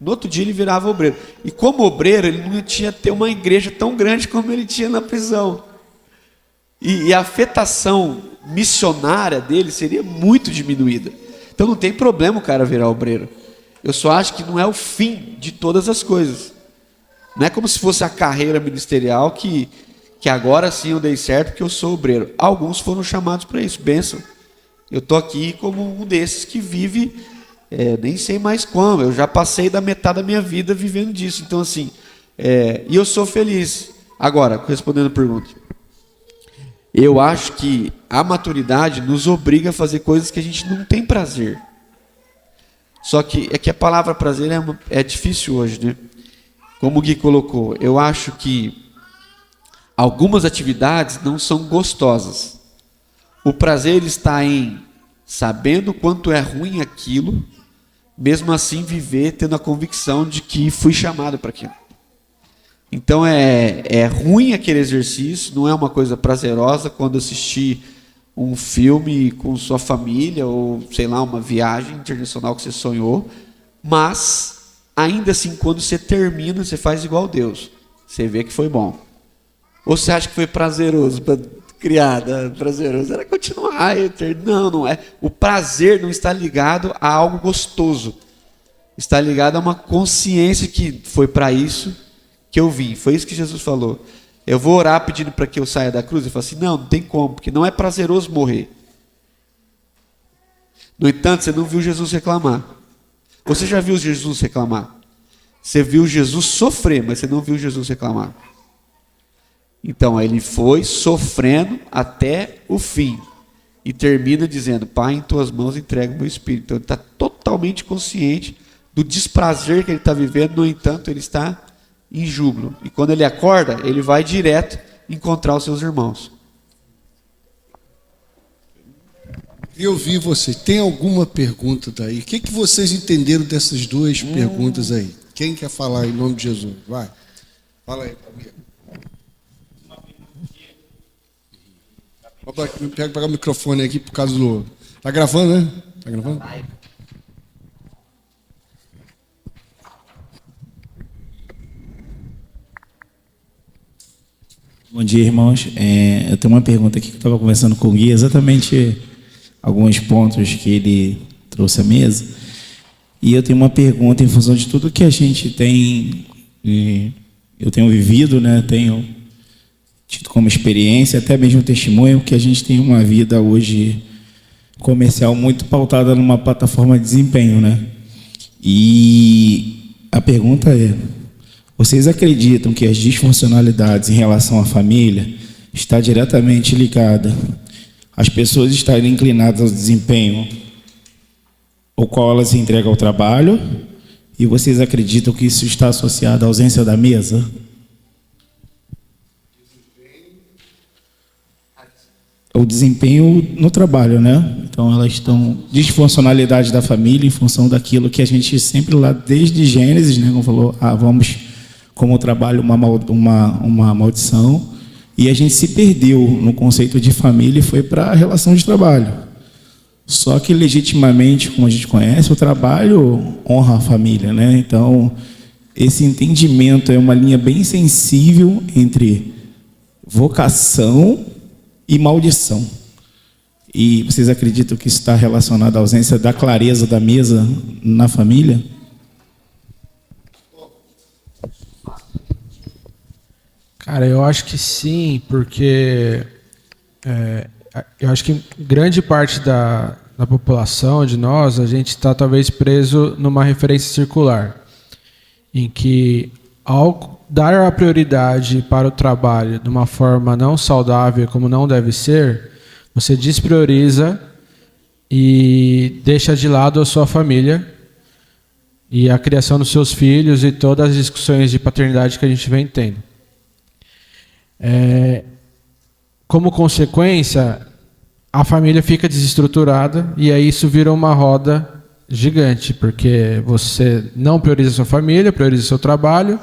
No outro dia ele virava obreiro. E como obreiro, ele não tinha ter uma igreja tão grande como ele tinha na prisão. E a afetação missionária dele seria muito diminuída. Então não tem problema o cara virar obreiro. Eu só acho que não é o fim de todas as coisas. Não é como se fosse a carreira ministerial que que agora sim eu dei certo porque eu sou obreiro. Alguns foram chamados para isso, bênção. Eu estou aqui como um desses que vive, nem sei mais como, eu já passei da metade da minha vida vivendo disso. Então, assim, e eu sou feliz. Agora, respondendo a pergunta, eu acho que a maturidade nos obriga a fazer coisas que a gente não tem prazer. Só que é que a palavra prazer é difícil hoje, né? Como o Gui colocou, eu acho que algumas atividades não são gostosas. O prazer ele está em sabendo quanto é ruim aquilo, mesmo assim viver tendo a convicção de que fui chamado para aquilo. Então é ruim aquele exercício, não é uma coisa prazerosa quando assistir um filme com sua família ou, sei lá, uma viagem internacional que você sonhou, mas ainda assim quando você termina, você faz igual Deus. Você vê que foi bom. Ou você acha que foi prazeroso para criada, prazeroso era continuar. Não é. O prazer não está ligado a algo gostoso. Está ligado a uma consciência que foi para isso que eu vim. Foi isso que Jesus falou. Eu vou orar pedindo para que eu saia da cruz. Ele fala assim, não tem como, porque não é prazeroso morrer. No entanto, você não viu Jesus reclamar. Você já viu Jesus reclamar? Você viu Jesus sofrer, mas você não viu Jesus reclamar. Então, ele foi sofrendo até o fim. E termina dizendo, Pai, em tuas mãos entrego o meu espírito. Então, ele está totalmente consciente do desprazer que ele está vivendo. No entanto, ele está em júbilo. E quando ele acorda, ele vai direto encontrar os seus irmãos. Eu vi você. Tem alguma pergunta daí? O que vocês entenderam dessas duas perguntas aí? Quem quer falar em nome de Jesus? Vai. Fala aí, amigo. Pega o microfone aqui por causa do... Tá gravando, né? Tá gravando? Bom dia, irmãos. Eu tenho uma pergunta aqui que eu estava conversando com o Gui, exatamente alguns pontos que ele trouxe à mesa. E eu tenho uma pergunta em função de tudo que a gente tem, eu tenho vivido, né? Tenho tido como experiência, até mesmo testemunho, que a gente tem uma vida hoje comercial muito pautada numa plataforma de desempenho, né? E a pergunta é: vocês acreditam que as disfuncionalidades em relação à família está diretamente ligada às pessoas estarem inclinadas ao desempenho o qual elas se entregam ao trabalho? E vocês acreditam que isso está associado à ausência da mesa? O desempenho no trabalho, né? Então elas estão disfuncionalidade da família em função daquilo que a gente sempre lá desde Gênesis, né, como falou, vamos como trabalho uma maldição, e a gente se perdeu no conceito de família e foi para a relação de trabalho. Só que legitimamente, como a gente conhece, o trabalho honra a família, né? Então esse entendimento é uma linha bem sensível entre vocação e maldição. E vocês acreditam que isso está relacionado à ausência da clareza da mesa na família? Cara, eu acho que sim, porque eu acho que grande parte da população, de nós, a gente está talvez preso numa referência circular, em que ao dar a prioridade para o trabalho de uma forma não saudável, como não deve ser, você desprioriza e deixa de lado a sua família e a criação dos seus filhos e todas as discussões de paternidade que a gente vem tendo. Como consequência, a família fica desestruturada e aí isso vira uma roda gigante, porque você não prioriza a sua família, prioriza o seu trabalho,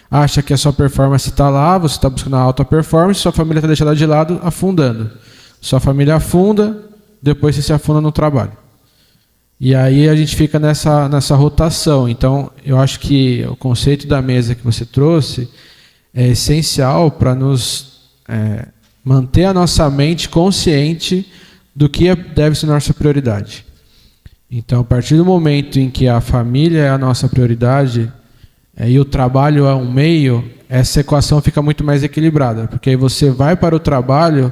acha que a sua performance está lá, você está buscando a alta performance, sua família está deixada de lado, afundando. Sua família afunda, depois você se afunda no trabalho. E aí a gente fica nessa rotação. Então, eu acho que o conceito da mesa que você trouxe é essencial para nos manter a nossa mente consciente do que deve ser nossa prioridade. Então, a partir do momento em que a família é a nossa prioridade, e o trabalho é um meio, essa equação fica muito mais equilibrada, porque aí você vai para o trabalho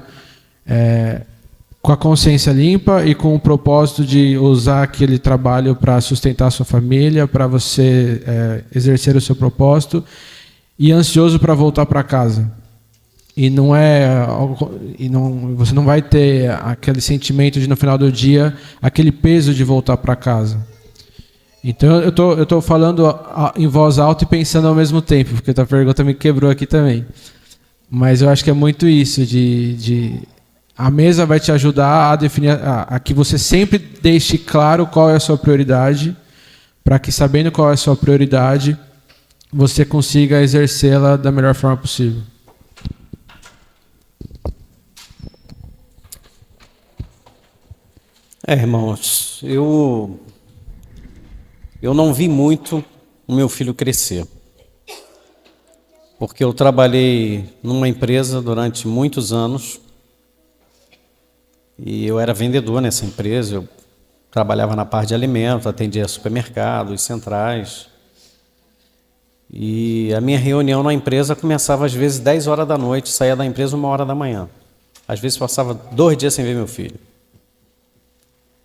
com a consciência limpa e com o propósito de usar aquele trabalho para sustentar a sua família, para você exercer o seu propósito, e ansioso para voltar para casa. Você não vai ter aquele sentimento de, no final do dia, aquele peso de voltar para casa. Então eu tô falando em voz alta e pensando ao mesmo tempo, porque a tua pergunta me quebrou aqui também. Mas eu acho que é muito isso, a mesa vai te ajudar a definir, a que você sempre deixe claro qual é a sua prioridade, para que, sabendo qual é a sua prioridade, você consiga exercê-la da melhor forma possível. Irmãos, eu não vi muito o meu filho crescer, porque eu trabalhei numa empresa durante muitos anos e eu era vendedor nessa empresa. Eu trabalhava na parte de alimentos, atendia supermercados, centrais, e a minha reunião na empresa começava às vezes 10 horas da noite, saía da empresa 1 hora da manhã. Às vezes passava 2 dias sem ver meu filho.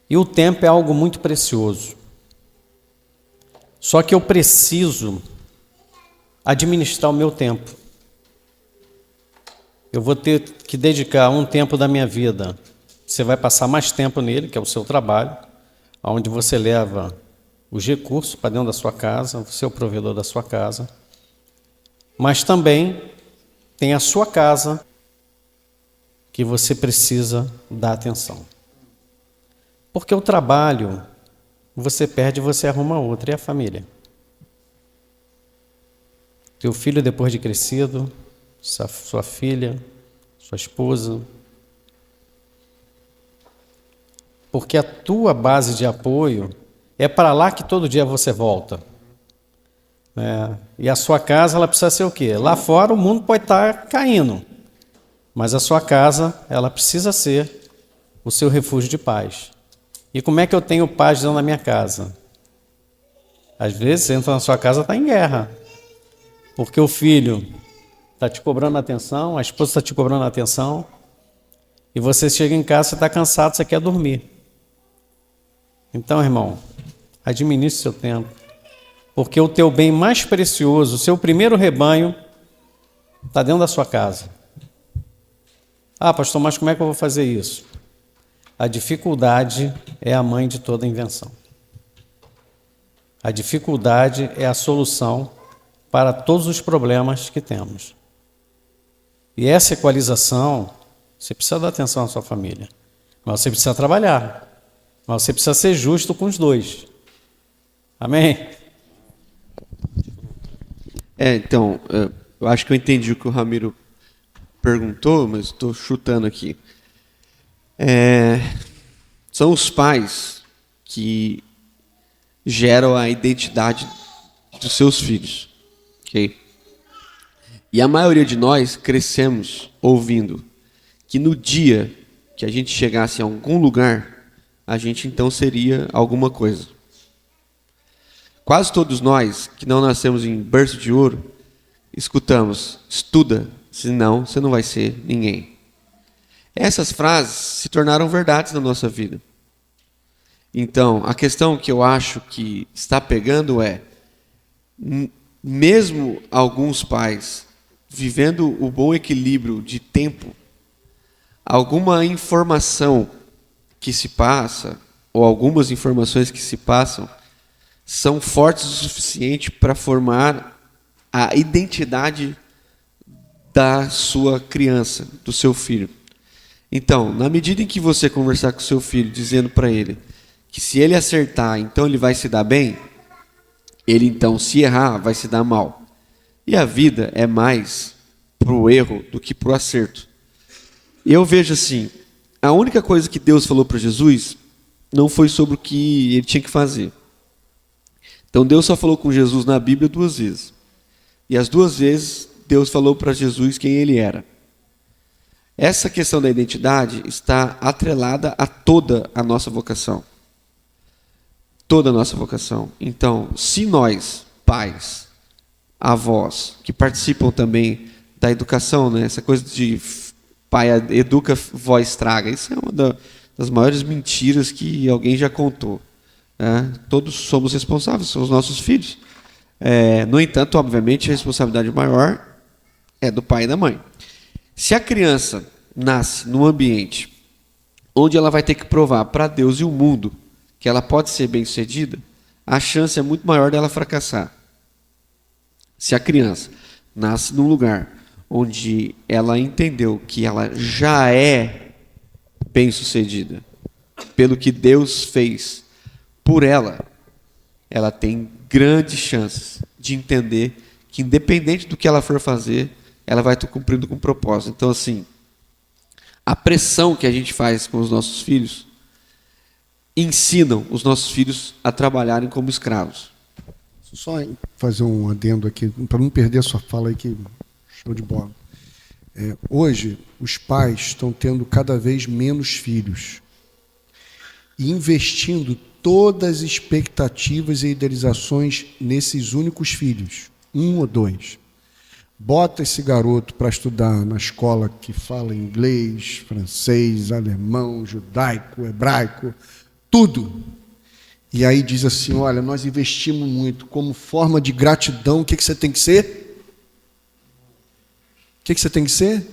E o tempo é algo muito precioso. Só que eu preciso administrar o meu tempo. Eu vou ter que dedicar um tempo da minha vida. Você vai passar mais tempo nele, que é o seu trabalho, onde você leva os recursos para dentro da sua casa, você é o provedor da sua casa. Mas também tem a sua casa que você precisa dar atenção. Porque o trabalho, você perde e você arruma outro, e a família? Teu filho depois de crescido, sua filha, sua esposa. Porque a tua base de apoio é para lá que todo dia você volta. E a sua casa, ela precisa ser o quê? Lá fora o mundo pode estar caindo, mas a sua casa, ela precisa ser o seu refúgio de paz. E como é que eu tenho paz dentro da minha casa? Às vezes, você entra na sua casa, está em guerra. Porque o filho está te cobrando atenção, a esposa está te cobrando atenção, e você chega em casa, você está cansado, você quer dormir. Então, irmão, administre seu tempo. Porque o teu bem mais precioso, o seu primeiro rebanho, está dentro da sua casa. Ah, pastor, mas como é que eu vou fazer isso? A dificuldade é a mãe de toda invenção. A dificuldade é a solução para todos os problemas que temos. E essa equalização, você precisa dar atenção à sua família. Mas você precisa trabalhar. Mas você precisa ser justo com os dois. Amém? Então, eu acho que eu entendi o que o Ramiro perguntou, mas estou chutando aqui. São os pais que geram a identidade dos seus filhos. Okay? E a maioria de nós crescemos ouvindo que no dia que a gente chegasse a algum lugar, a gente então seria alguma coisa. Quase todos nós, que não nascemos em berço de ouro, escutamos: estuda, senão você não vai ser ninguém. Essas frases se tornaram verdades na nossa vida. Então, a questão que eu acho que está pegando é, mesmo alguns pais vivendo o bom equilíbrio de tempo, alguma informação que se passa, ou algumas informações que se passam, são fortes o suficiente para formar a identidade da sua criança, do seu filho. Então, na medida em que você conversar com o seu filho, dizendo para ele que se ele acertar, então ele vai se dar bem, ele então, se errar, vai se dar mal. E a vida é mais para o erro do que para o acerto. E eu vejo assim, a única coisa que Deus falou para Jesus não foi sobre o que ele tinha que fazer. Então Deus só falou com Jesus na Bíblia 2 vezes. E as 2 vezes Deus falou para Jesus quem ele era. Essa questão da identidade está atrelada a toda a nossa vocação. Toda a nossa vocação. Então, se nós, pais, avós, que participam também da educação, né? Essa coisa de pai educa, vó estraga. Isso é uma das maiores mentiras que alguém já contou, né? Todos somos responsáveis, são os nossos filhos. No entanto, obviamente, a responsabilidade maior é do pai e da mãe. Se a criança nasce num ambiente onde ela vai ter que provar para Deus e o mundo que ela pode ser bem-sucedida, a chance é muito maior dela fracassar. Se a criança nasce num lugar onde ela entendeu que ela já é bem-sucedida pelo que Deus fez por ela, ela tem grandes chances de entender que, independente do que ela for fazer, ela vai estar cumprindo com o propósito. Então, assim, a pressão que a gente faz com os nossos filhos ensinam os nossos filhos a trabalharem como escravos. Só fazer um adendo aqui, para não perder a sua fala aí, que show de bola. Hoje, os pais estão tendo cada vez menos filhos e investindo todas as expectativas e idealizações nesses únicos filhos, 1 ou 2. Bota esse garoto para estudar na escola que fala inglês, francês, alemão, judaico, hebraico, tudo. E aí diz assim, olha, nós investimos muito, como forma de gratidão, o que você tem que ser? O que você tem que ser?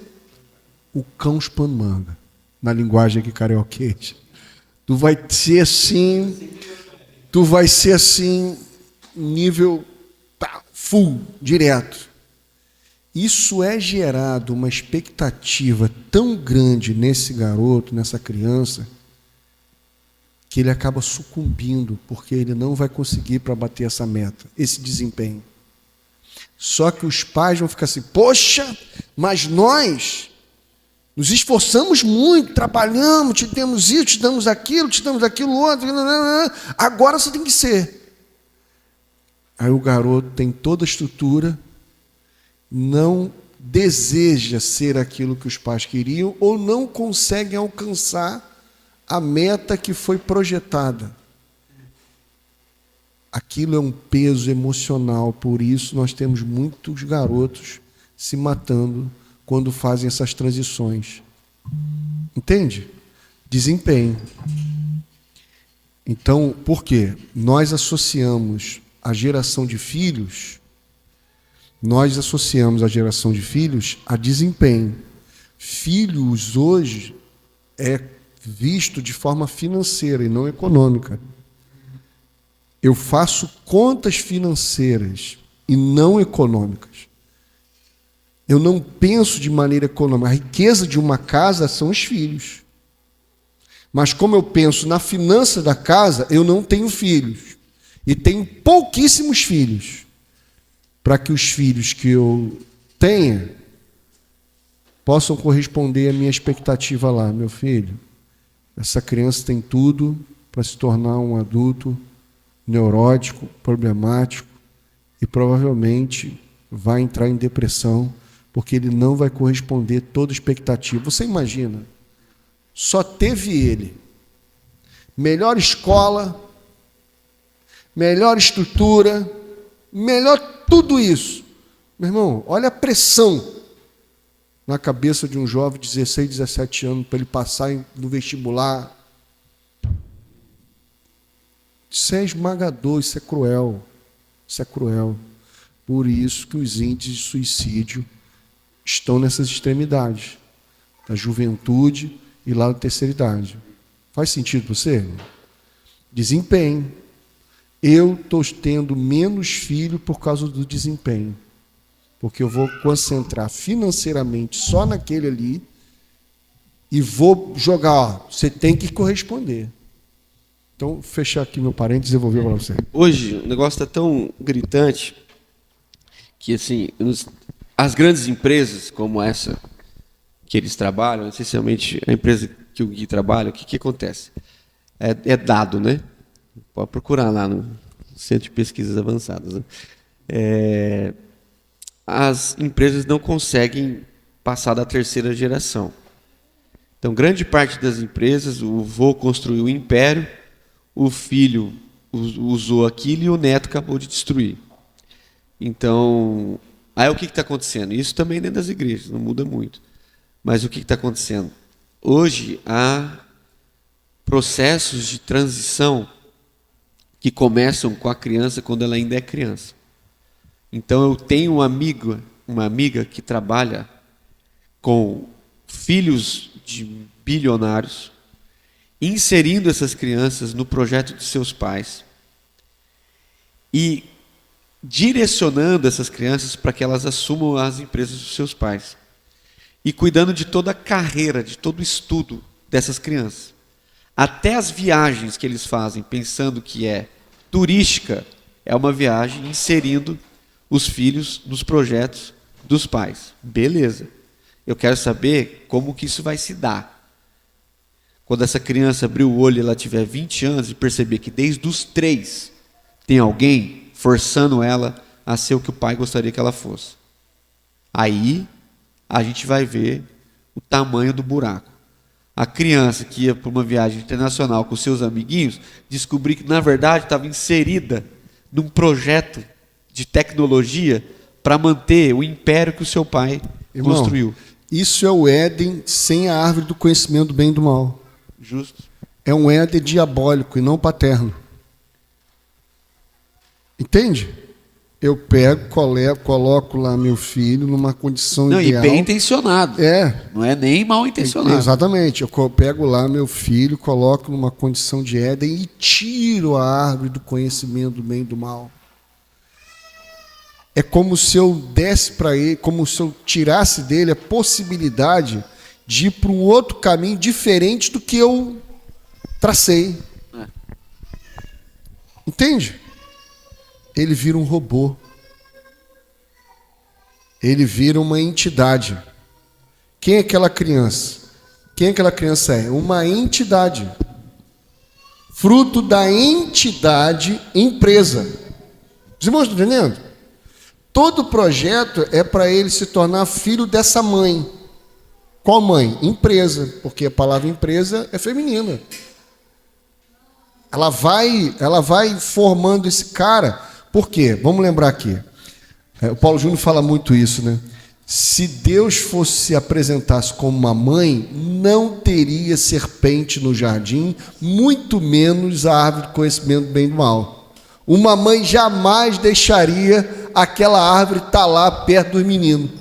O cão espanmanga, na linguagem aqui carioquês. Tu vai ser assim, nível full, direto. Isso é gerado uma expectativa tão grande nesse garoto, nessa criança, que ele acaba sucumbindo, porque ele não vai conseguir para bater essa meta, esse desempenho. Só que os pais vão ficar assim, poxa, mas nós nos esforçamos muito, trabalhamos, te demos isso, te damos aquilo outro, agora você tem que ser. Aí o garoto tem toda a estrutura, não deseja ser aquilo que os pais queriam ou não consegue alcançar a meta que foi projetada. Aquilo é um peso emocional, por isso nós temos muitos garotos se matando quando fazem essas transições. Entende? Desempenho. Então, por quê? Nós associamos a geração de filhos a desempenho. Filhos hoje é visto de forma financeira e não econômica. Eu faço contas financeiras e não econômicas. Eu não penso de maneira econômica. A riqueza de uma casa são os filhos. Mas como eu penso na finança da casa, eu não tenho filhos. E tenho pouquíssimos filhos. Para que os filhos que eu tenha possam corresponder à minha expectativa lá. Meu filho, essa criança tem tudo para se tornar um adulto neurótico, problemático e provavelmente vai entrar em depressão porque ele não vai corresponder toda a expectativa. Você imagina, só teve ele, melhor escola, melhor estrutura, melhor tudo isso. Meu irmão, olha a pressão na cabeça de um jovem de 16, 17 anos para ele passar no vestibular. Isso é esmagador, isso é cruel. Isso é cruel. Por isso que os índices de suicídio estão nessas extremidades, da juventude e lá da terceira idade. Faz sentido para você? Desempenho. Eu estou tendo menos filho por causa do desempenho. Porque eu vou concentrar financeiramente só naquele ali e vou jogar, você tem que corresponder. Então, fechar aqui meu parênteses e devolver para você. Hoje, o negócio está tão gritante que, assim, as grandes empresas como essa que eles trabalham, essencialmente a empresa que o Gui trabalha, o que acontece? É dado, né? Pode procurar lá no Centro de Pesquisas Avançadas. Né? As empresas não conseguem passar da terceira geração. Então, grande parte das empresas, o vô construiu o império, o filho usou aquilo e o neto acabou de destruir. Então, aí o que está acontecendo? Isso também dentro das igrejas, não muda muito. Mas o que está acontecendo? Hoje há processos de transição que começam com a criança quando ela ainda é criança. Então eu tenho uma amiga que trabalha com filhos de bilionários, inserindo essas crianças no projeto de seus pais e direcionando essas crianças para que elas assumam as empresas dos seus pais e cuidando de toda a carreira, de todo o estudo dessas crianças. Até as viagens que eles fazem, pensando que é turística, é uma viagem inserindo os filhos nos projetos dos pais. Beleza. Eu quero saber como que isso vai se dar. Quando essa criança abrir o olho e ela tiver 20 anos e perceber que desde os 3 tem alguém forçando ela a ser o que o pai gostaria que ela fosse. Aí a gente vai ver o tamanho do buraco. A criança que ia para uma viagem internacional com seus amiguinhos, descobrir que na verdade estava inserida num projeto de tecnologia para manter o império que o seu pai construiu. Isso é o Éden sem a árvore do conhecimento do bem e do mal. Justo. É um Éden diabólico e não paterno. Entende? Eu pego, coloco lá meu filho numa condição ideal. E bem intencionado. Não é nem mal intencionado. Exatamente. Eu pego lá meu filho, coloco numa condição de Éden e tiro a árvore do conhecimento do bem e do mal. É como se eu desse para ele, como se eu tirasse dele a possibilidade de ir para um outro caminho diferente do que eu tracei. Entende? Ele vira um robô. Ele vira uma entidade. Quem é aquela criança? Quem aquela criança é? Uma entidade. Fruto da entidade empresa. Os irmãos estão entendendo? Todo projeto é para ele se tornar filho dessa mãe. Qual mãe? Empresa, porque a palavra empresa é feminina. Ela vai formando esse cara. Por quê? Vamos lembrar aqui. O Paulo Júnior fala muito isso, né? Se Deus se apresentasse como uma mãe, não teria serpente no jardim, muito menos a árvore do conhecimento do bem e do mal. Uma mãe jamais deixaria aquela árvore estar lá perto dos meninos.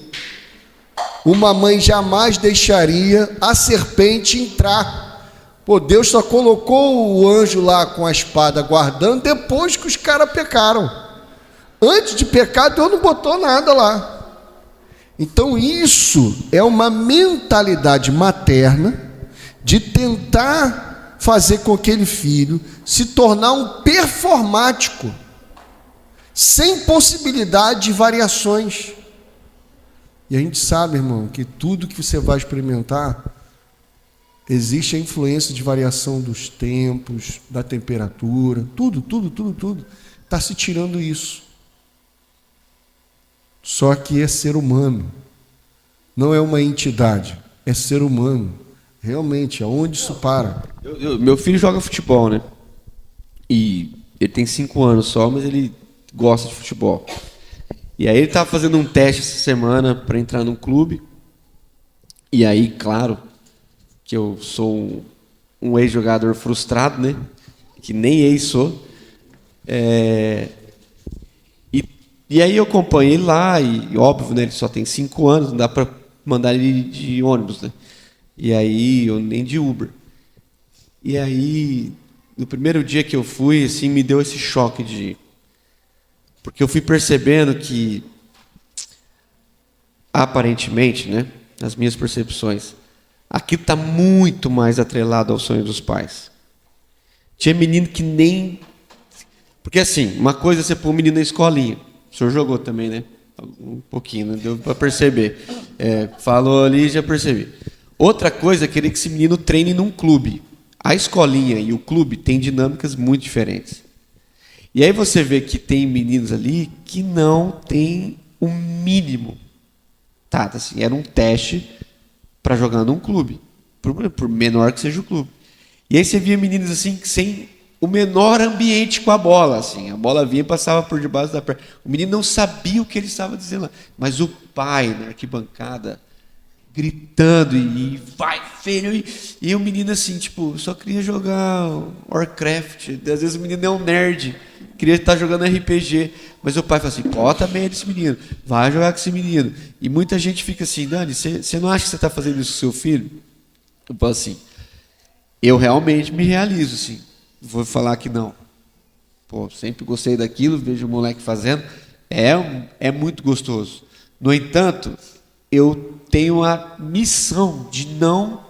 Uma mãe jamais deixaria a serpente entrar. Pô, Deus só colocou o anjo lá com a espada guardando depois que os caras pecaram. Antes de pecar, Deus não botou nada lá. Então isso é uma mentalidade materna de tentar fazer com aquele filho se tornar um performático, sem possibilidade de variações. E a gente sabe, irmão, que tudo que você vai experimentar, existe a influência de variação dos tempos, da temperatura, tudo. Está se tirando isso. Só que é ser humano, não é uma entidade, é ser humano. Realmente, aonde isso para? Meu filho joga futebol, né? E ele tem 5 anos só, mas ele gosta de futebol. E aí ele estava fazendo um teste essa semana para entrar num clube. E aí, claro, que eu sou um ex-jogador frustrado, né? Que nem ex sou. E aí eu acompanhei ele lá, e óbvio, né, ele só tem 5 anos, não dá para mandar ele de ônibus, né? E aí, eu nem de Uber. E aí, no primeiro dia que eu fui, assim, me deu esse choque porque eu fui percebendo que, aparentemente, né, nas minhas percepções, aquilo está muito mais atrelado ao sonho dos pais. Tinha menino que nem... Porque assim, uma coisa é você pôr um menino na escolinha. O senhor jogou também, né? Um pouquinho, não deu para perceber. Falou ali e já percebi. Outra coisa é querer que esse menino treine num clube. A escolinha e o clube têm dinâmicas muito diferentes. E aí você vê que tem meninos ali que não tem o mínimo. Tá, assim, era um teste para jogar num clube, por menor que seja o clube. E aí você via meninos assim, sem o menor ambiente com a bola, assim. A bola vinha e passava por debaixo da perna. O menino não sabia o que ele estava dizendo lá. Mas o pai, na arquibancada, gritando, e vai, filho. E o menino assim, tipo, só queria jogar Warcraft. Às vezes o menino é um nerd, queria estar jogando RPG. Mas o pai fala assim, bota meia desse menino, vai jogar com esse menino. E muita gente fica assim, Dani, você não acha que você está fazendo isso com seu filho? Eu falo assim, eu realmente me realizo, assim. Vou falar que não. Pô, sempre gostei daquilo, vejo o moleque fazendo. É muito gostoso. No entanto, eu tenho a missão de não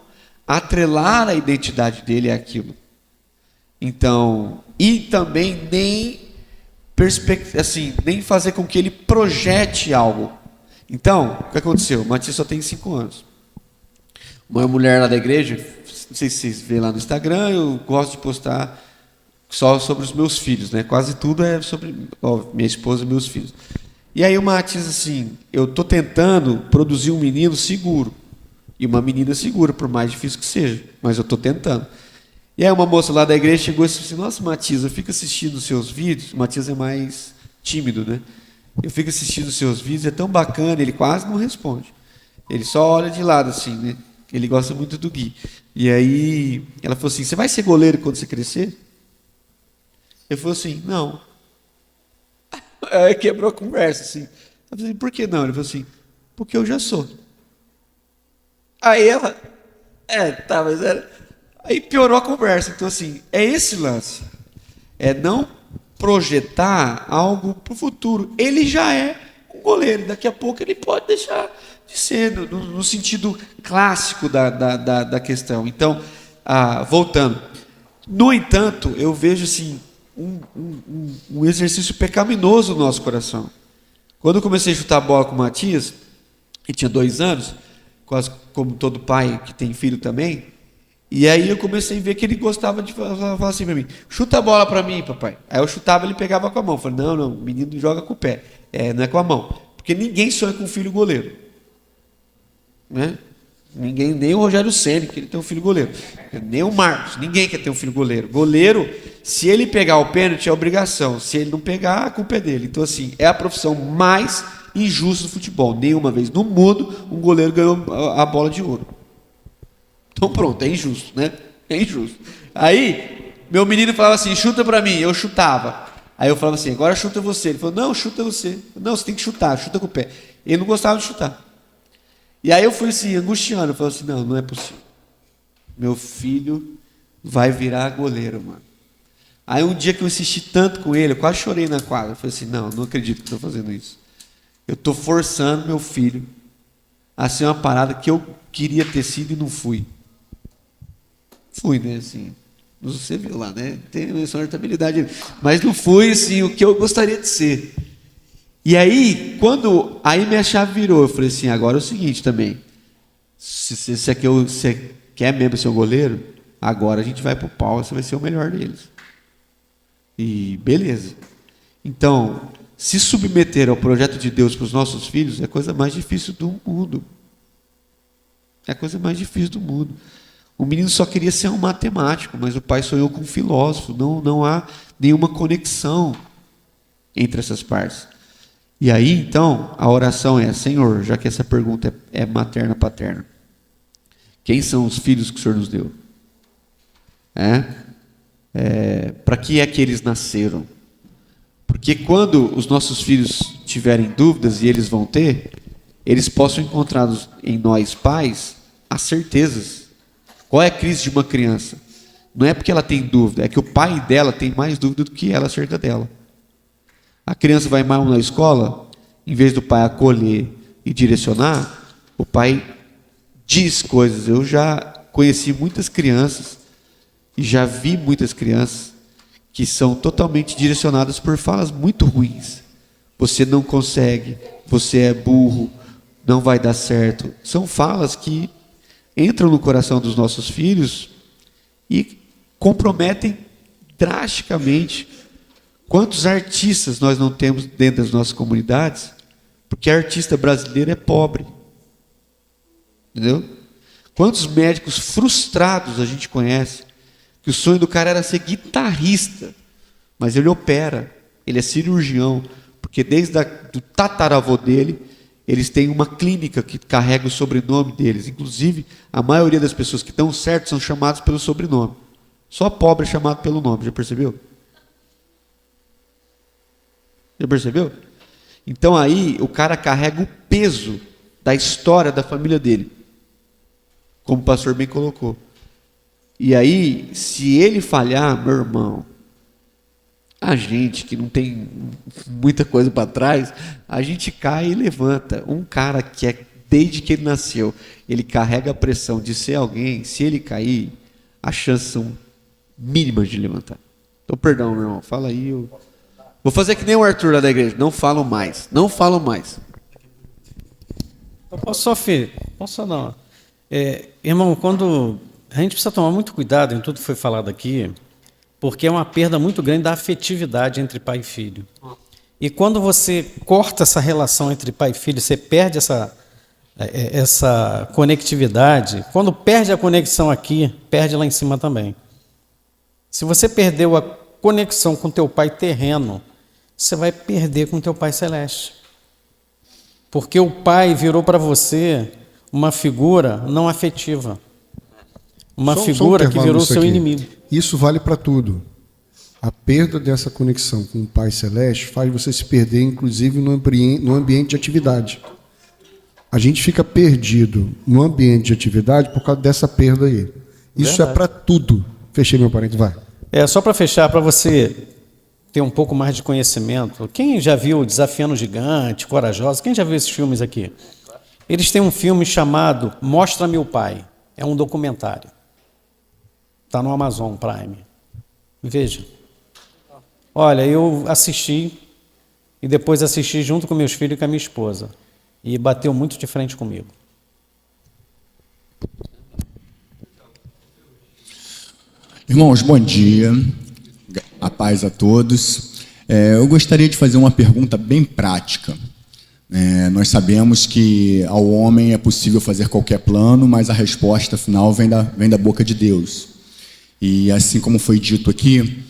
atrelar a identidade dele àquilo. Então, e também nem fazer com que ele projete algo. Então, o que aconteceu? O Matias só tem 5 anos. Uma mulher lá da igreja, não sei se vocês veem lá no Instagram, eu gosto de postar só sobre os meus filhos, né? Quase tudo é sobre minha esposa e meus filhos. E aí o Matias, assim, eu estou tentando produzir um menino seguro e uma menina segura, por mais difícil que seja, mas eu estou tentando. E aí uma moça lá da igreja chegou e disse assim, nossa, Matias, eu fico assistindo os seus vídeos. O Matias é mais tímido, né? Eu fico assistindo os seus vídeos, é tão bacana, ele quase não responde. Ele só olha de lado, assim, né? Ele gosta muito do Gui. E aí ela falou assim, você vai ser goleiro quando você crescer? Ele falou assim, não. Aí quebrou a conversa, assim. Eu falei assim, por que não? Ele falou assim, porque eu já sou. Aí ela, mas era... Aí piorou a conversa. Então, assim, é esse lance. É não projetar algo para o futuro. Ele já é um goleiro. Daqui a pouco ele pode deixar de ser, no sentido clássico da questão. Então, voltando. No entanto, eu vejo assim, um exercício pecaminoso no nosso coração. Quando eu comecei a chutar a bola com o Matias, ele tinha 2 anos, quase como todo pai que tem filho também, e aí eu comecei a ver que ele gostava de falar assim para mim, chuta a bola para mim, papai. Aí eu chutava, ele pegava com a mão. Eu falei, não, o menino joga com o pé, não é com a mão. Porque ninguém sonha com um filho goleiro. Né? Ninguém, nem o Rogério Ceni que ele tem um filho goleiro, nem o Marcos, ninguém quer ter um filho goleiro. Goleiro, se ele pegar o pênalti é obrigação, se ele não pegar, a culpa é dele. Então assim, é a profissão mais injusta do futebol. Nenhuma vez no mundo um goleiro ganhou a bola de ouro. Então pronto, é injusto, né? É injusto. Aí meu menino falava assim, chuta pra mim, eu chutava. Aí eu falava assim, agora chuta você. Ele falou, não, chuta você. Não, você tem que chutar, chuta com o pé. Ele não gostava de chutar. E aí eu fui assim, angustiando, eu falei assim, não é possível. Meu filho vai virar goleiro, mano. Aí um dia que eu insisti tanto com ele, eu quase chorei na quadra. Eu falei assim, não acredito que estou fazendo isso. Eu estou forçando meu filho a ser uma parada que eu queria ter sido e não fui. Fui, né, assim, você viu lá, né, tem uma estabilidade, mas não fui, assim, o que eu gostaria de ser. E aí, aí minha chave virou, eu falei assim, agora é o seguinte também, se você quer mesmo ser um goleiro, agora a gente vai pro pau, você vai ser o melhor deles. E beleza. Então, se submeter ao projeto de Deus para os nossos filhos é a coisa mais difícil do mundo. É a coisa mais difícil do mundo. O menino só queria ser um matemático, mas o pai sonhou com um filósofo. Não há nenhuma conexão entre essas partes. E aí, então, a oração é, Senhor, já que essa pergunta é materna-paterna, quem são os filhos que o Senhor nos deu? Para que é que eles nasceram? Porque quando os nossos filhos tiverem dúvidas, e eles vão ter, eles possam encontrar em nós pais as certezas. Qual é a crise de uma criança? Não é porque ela tem dúvida, é que o pai dela tem mais dúvida do que ela acerca dela. A criança vai mal na escola, em vez do pai acolher e direcionar, o pai diz coisas. Eu já conheci muitas crianças e já vi muitas crianças que são totalmente direcionadas por falas muito ruins. Você não consegue, você é burro, não vai dar certo. São falas que entram no coração dos nossos filhos e comprometem drasticamente. Quantos artistas nós não temos dentro das nossas comunidades? Porque a artista brasileira é pobre. Entendeu? Quantos médicos frustrados a gente conhece? que o sonho do cara era ser guitarrista, mas ele opera, ele é cirurgião, porque desde do tataravô dele, eles têm uma clínica que carrega o sobrenome deles. Inclusive, a maioria das pessoas que estão certas são chamadas pelo sobrenome. Só pobre é chamado pelo nome, já percebeu? Já percebeu? Então aí o cara carrega o peso da história da família dele, como o pastor bem colocou. E aí, se ele falhar, meu irmão, a gente que não tem muita coisa para trás, a gente cai e levanta. Um cara que é, desde que ele nasceu, ele carrega a pressão de ser alguém, se ele cair, as chances são mínimas de levantar. Então, perdão, meu irmão, fala aí. Vou fazer que nem o Arthur lá da igreja, não falo mais, não falo mais. Eu posso só, Fê, posso não. Irmão, quando a gente precisa tomar muito cuidado em tudo que foi falado aqui, porque é uma perda muito grande da afetividade entre pai e filho. E quando você corta essa relação entre pai e filho, você perde essa conectividade. Quando perde a conexão aqui, perde lá em cima também. Se você perdeu a conexão com teu pai terreno, você vai perder com teu pai celeste. Porque o pai virou para você uma figura não afetiva. Uma figura que virou seu inimigo. Isso vale para tudo. A perda dessa conexão com o Pai Celeste faz você se perder, inclusive, no ambiente de atividade. A gente fica perdido no ambiente de atividade por causa dessa perda aí. Isso verdade. É para tudo. Fechei, meu parente, vai. Só para fechar, para você ter um pouco mais de conhecimento. Quem já viu Desafiando o Gigante, Corajosa? Quem já viu esses filmes aqui? Eles têm um filme chamado Mostra-me o Pai. É um documentário. Está no Amazon Prime. Veja. Olha, eu assisti e depois assisti junto com meus filhos e com a minha esposa. E bateu muito de frente comigo. Irmãos, bom dia. A paz a todos. Eu gostaria de fazer uma pergunta bem prática. Nós sabemos que ao homem é possível fazer qualquer plano, mas a resposta final vem da boca de Deus. E assim como foi dito aqui,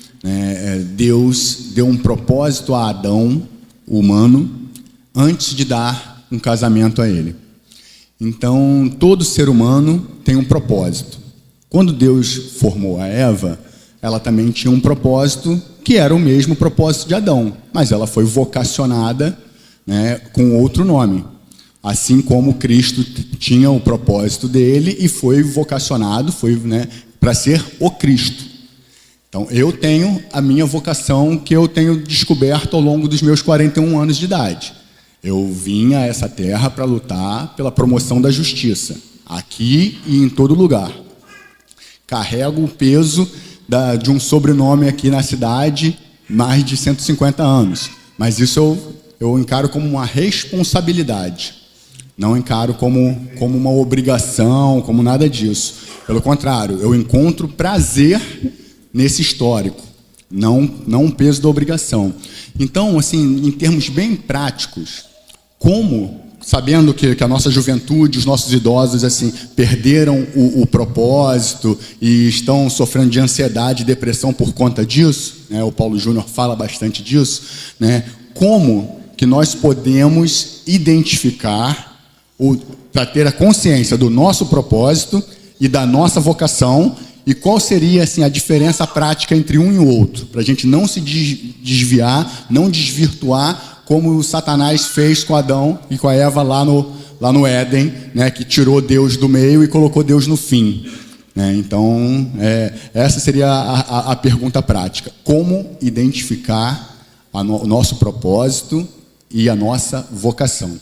Deus deu um propósito a Adão, o humano, antes de dar um casamento a ele. Então, todo ser humano tem um propósito. Quando Deus formou a Eva, ela também tinha um propósito que era o mesmo propósito de Adão, mas ela foi vocacionada, com outro nome. Assim como Cristo tinha o propósito dele e foi vocacionado, para ser o Cristo. Então, eu tenho a minha vocação que eu tenho descoberto ao longo dos meus 41 anos de idade. Eu vim a essa terra para lutar pela promoção da justiça, aqui e em todo lugar. Carrego o peso de um sobrenome aqui na cidade, mais de 150 anos. Mas isso eu encaro como uma responsabilidade. Não encaro como uma obrigação, como nada disso. Pelo contrário, eu encontro prazer nesse histórico, não um peso da obrigação. Então, assim, em termos bem práticos, sabendo que a nossa juventude, os nossos idosos, assim, perderam o propósito e estão sofrendo de ansiedade e depressão por conta disso, o Paulo Júnior fala bastante disso, como que nós podemos identificar, para ter a consciência do nosso propósito e da nossa vocação, e qual seria assim, a diferença prática entre um e o outro, para a gente não se desviar, não desvirtuar, como o Satanás fez com Adão e com a Eva lá no Éden, que tirou Deus do meio e colocou Deus no fim. Então, essa seria a pergunta prática. Como identificar o nosso propósito e a nossa vocação?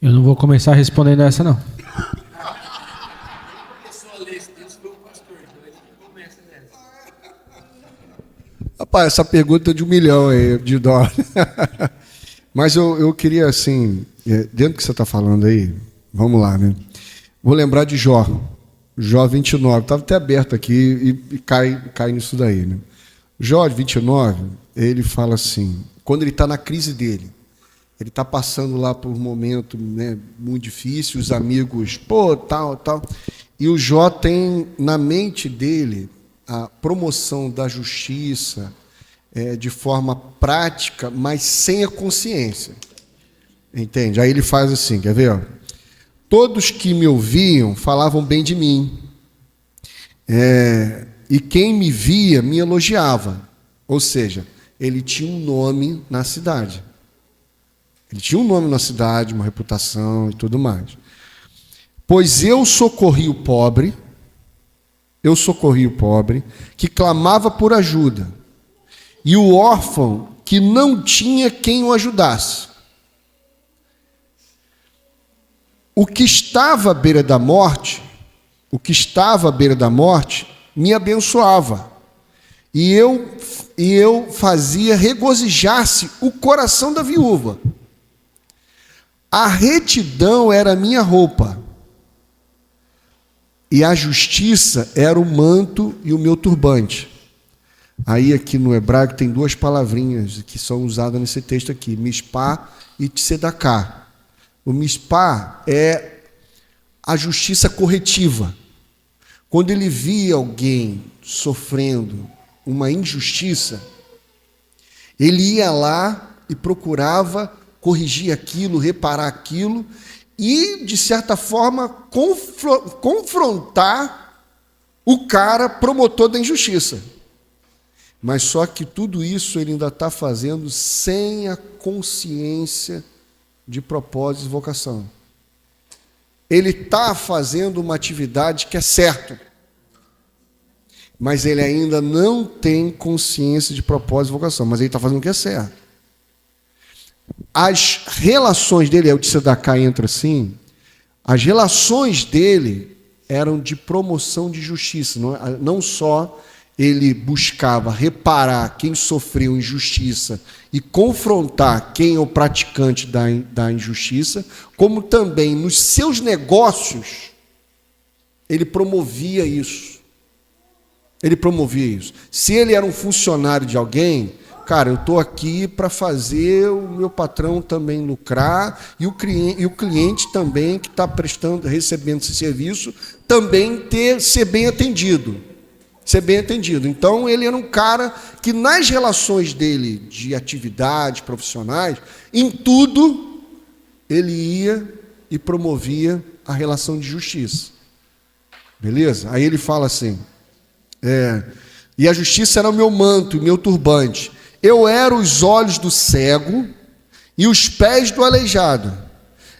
Eu não vou começar respondendo essa, não. Rapaz, essa pergunta é de $1 milhão aí, de dólar. Mas eu queria, assim, dentro do que você está falando aí, vamos lá, né? Vou lembrar de Jó 29, estava até aberto aqui e cai nisso daí, né? Jó 29, ele fala assim, quando ele está na crise dele, ele está passando lá por um momento muito difícil, os amigos, tal. E o Jó tem na mente dele a promoção da justiça de forma prática, mas sem a consciência. Entende? Aí ele faz assim, quer ver? Ó? Todos que me ouviam falavam bem de mim. E quem me via me elogiava. Ou seja, ele tinha um nome na cidade. Ele tinha um nome na cidade, uma reputação e tudo mais. Pois eu socorri o pobre, que clamava por ajuda, e o órfão que não tinha quem o ajudasse. O que estava à beira da morte, me abençoava, e eu fazia regozijar-se o coração da viúva. A retidão era a minha roupa, e a justiça era o manto e o meu turbante. Aí aqui no hebraico tem duas palavrinhas que são usadas nesse texto aqui, mispá e tzedaká. O mispá é a justiça corretiva. Quando ele via alguém sofrendo uma injustiça, ele ia lá e procurava corrigir aquilo, reparar aquilo e, de certa forma, confrontar o cara promotor da injustiça. Mas só que tudo isso ele ainda está fazendo sem a consciência de propósito e vocação. Ele está fazendo uma atividade que é certa, mas ele ainda não tem consciência de propósito e vocação, mas ele está fazendo o que é certo. As relações dele, o Tzedaká entra assim, as relações dele eram de promoção de justiça, não só ele buscava reparar quem sofreu injustiça e confrontar quem é o praticante da injustiça, como também nos seus negócios, ele promovia isso. Se ele era um funcionário de alguém, cara, eu estou aqui para fazer o meu patrão também lucrar e o cliente também que está recebendo esse serviço também ser bem atendido. Então, ele era um cara que, nas relações dele de atividades profissionais, em tudo, ele ia e promovia a relação de justiça. Beleza? Aí ele fala assim, e a justiça era o meu manto, o meu turbante. Eu era os olhos do cego e os pés do aleijado.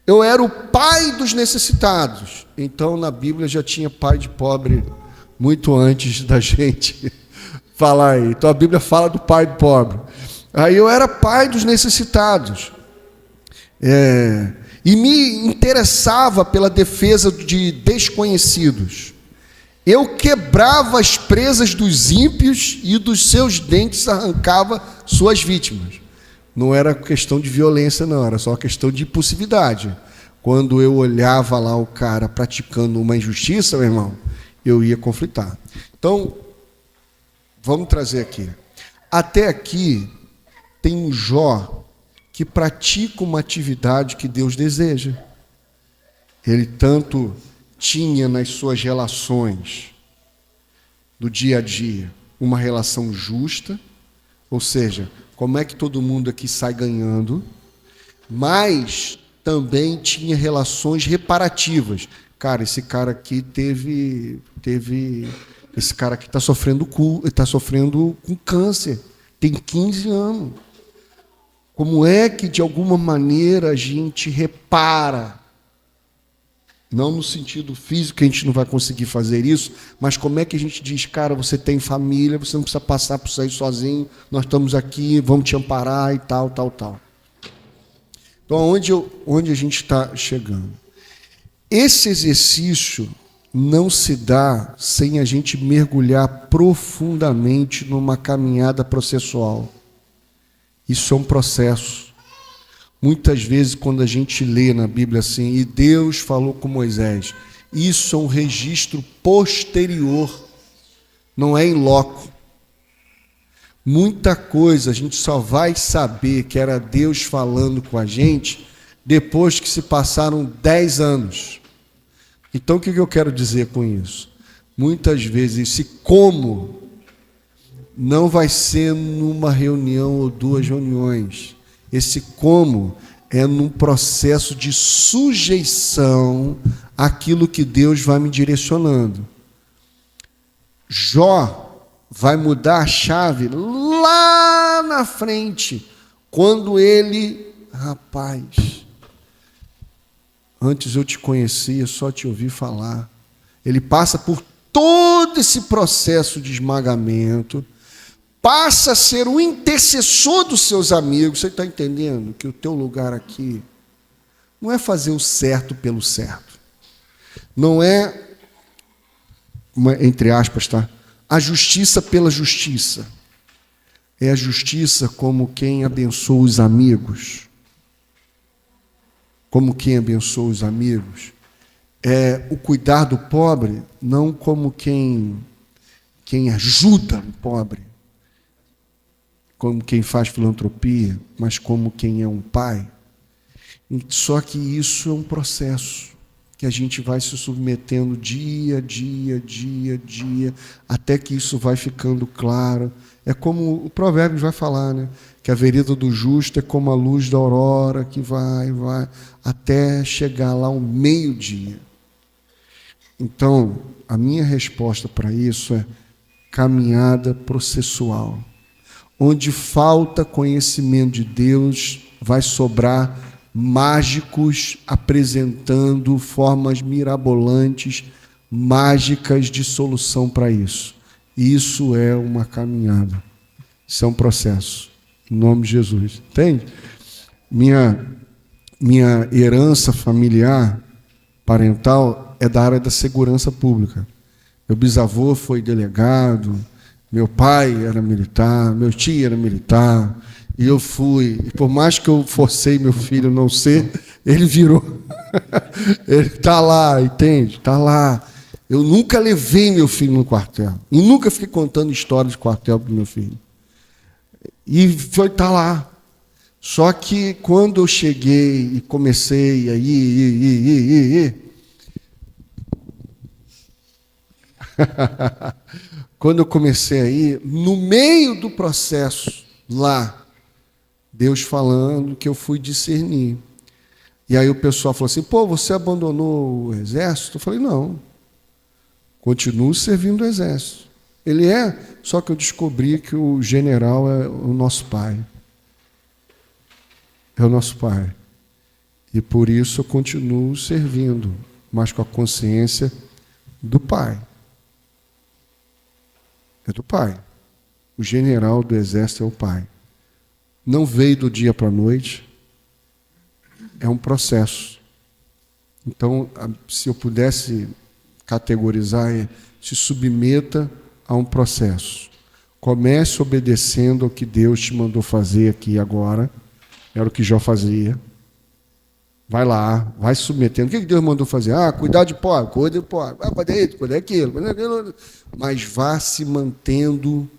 Eu era o pai dos necessitados. Então, na Bíblia já tinha pai de pobre muito antes da gente falar aí. Então a Bíblia fala do pai do pobre. Aí eu era pai dos necessitados. E me interessava pela defesa de desconhecidos. Eu quebrava as presas dos ímpios e dos seus dentes arrancava suas vítimas. Não era questão de violência, não, era só questão de impulsividade. Quando eu olhava lá o cara praticando uma injustiça, meu irmão, eu ia conflitar. Então, vamos trazer aqui. Até aqui, tem um Jó que pratica uma atividade que Deus deseja. Ele tanto tinha nas suas relações do dia a dia uma relação justa, ou seja, como é que todo mundo aqui sai ganhando, mas também tinha relações reparativas. Cara, esse cara aqui esse cara aqui está sofrendo com câncer, tem 15 anos. Como é que, de alguma maneira, a gente repara? Não no sentido físico, que a gente não vai conseguir fazer isso, mas como é que a gente diz, cara, você tem família, você não precisa passar por isso aí sozinho, nós estamos aqui, vamos te amparar e tal. Então, onde a gente está chegando? Esse exercício não se dá sem a gente mergulhar profundamente numa caminhada processual. Isso é um processo. Muitas vezes, quando a gente lê na Bíblia assim, e Deus falou com Moisés, isso é um registro posterior, não é in loco. Muita coisa a gente só vai saber que era Deus falando com a gente depois que se passaram 10 anos. Então, o que eu quero dizer com isso? Muitas vezes, esse como não vai ser numa reunião ou 2 reuniões. Esse como é num processo de sujeição àquilo que Deus vai me direcionando. Jó vai mudar a chave lá na frente, quando ele, rapaz, antes eu te conhecia, só te ouvi falar. Ele passa por todo esse processo de esmagamento, passa a ser o intercessor dos seus amigos. Você está entendendo que o teu lugar aqui não é fazer o certo pelo certo. Não é, entre aspas, tá? A justiça pela justiça. É a justiça como quem abençoa os amigos. Como quem abençoa os amigos. É o cuidar do pobre, não como quem ajuda o pobre, como quem faz filantropia, mas como quem é um pai. Só que isso é um processo que a gente vai se submetendo dia a dia, até que isso vai ficando claro. É como o Provérbios vai falar, né? Que a vereda do justo é como a luz da aurora, que vai, até chegar lá ao meio-dia. Então, a minha resposta para isso é caminhada processual. Onde falta conhecimento de Deus, vai sobrar mágicos apresentando formas mirabolantes, mágicas de solução para isso. Isso é uma caminhada. Isso é um processo. Em nome de Jesus. Entende? Minha herança familiar, parental, é da área da segurança pública. Meu bisavô foi delegado, meu pai era militar, meu tio era militar, e eu fui. E por mais que eu forcei meu filho não ser, ele virou. Ele está lá, entende? Está lá. Eu nunca levei meu filho no quartel. E nunca fiquei contando histórias de quartel para o meu filho. E está lá. Só que quando eu cheguei e comecei a ir, quando eu comecei a ir, no meio do processo, lá, Deus falando que eu fui discernir. E aí o pessoal falou assim, pô, você abandonou o exército? Eu falei, não, continuo servindo o exército. Ele é, só que eu descobri que o general é o nosso pai. É o nosso pai. E por isso eu continuo servindo, mas com a consciência do pai. É do pai. O general do exército é o pai. Não veio do dia para a noite. É um processo. Então, se eu pudesse categorizar, se submeta a um processo. Comece obedecendo ao que Deus te mandou fazer aqui agora. Era o que Jó fazia. Vai lá, vai se submetendo. O que Deus mandou fazer? Cuidar de pobre, cuida de pobre. Vai fazer isso, cuida daquilo. Mas vá se mantendo,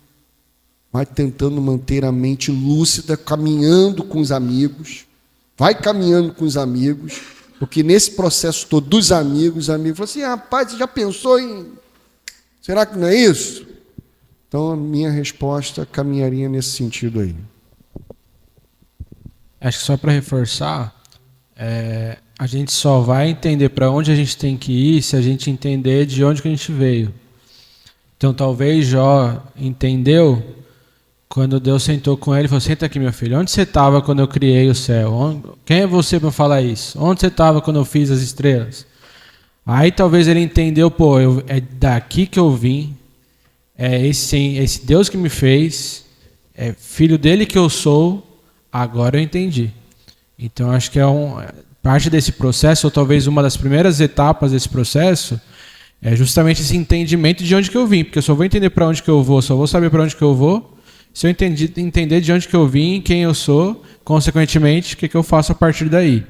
vai tentando manter a mente lúcida, caminhando com os amigos. Vai caminhando com os amigos, porque nesse processo todo dos amigos, os amigos falam assim, rapaz, você já pensou em... Será que não é isso? Então, a minha resposta caminharia nesse sentido aí. Acho que só para reforçar, a gente só vai entender para onde a gente tem que ir se a gente entender de onde que a gente veio. Então, talvez Jó entendeu quando Deus sentou com ele e falou, senta aqui, meu filho, onde você estava quando eu criei o céu? Quem é você para falar isso? Onde você estava quando eu fiz as estrelas? Aí talvez ele entendeu, pô, é daqui que eu vim, é esse Deus que me fez, é filho dele que eu sou, agora eu entendi. Então acho que parte desse processo, ou talvez uma das primeiras etapas desse processo, é justamente esse entendimento de onde que eu vim, porque eu só vou entender para onde que eu vou, só vou saber para onde que eu vou, se eu entender de onde que eu vim, quem eu sou, consequentemente, o que eu faço a partir daí.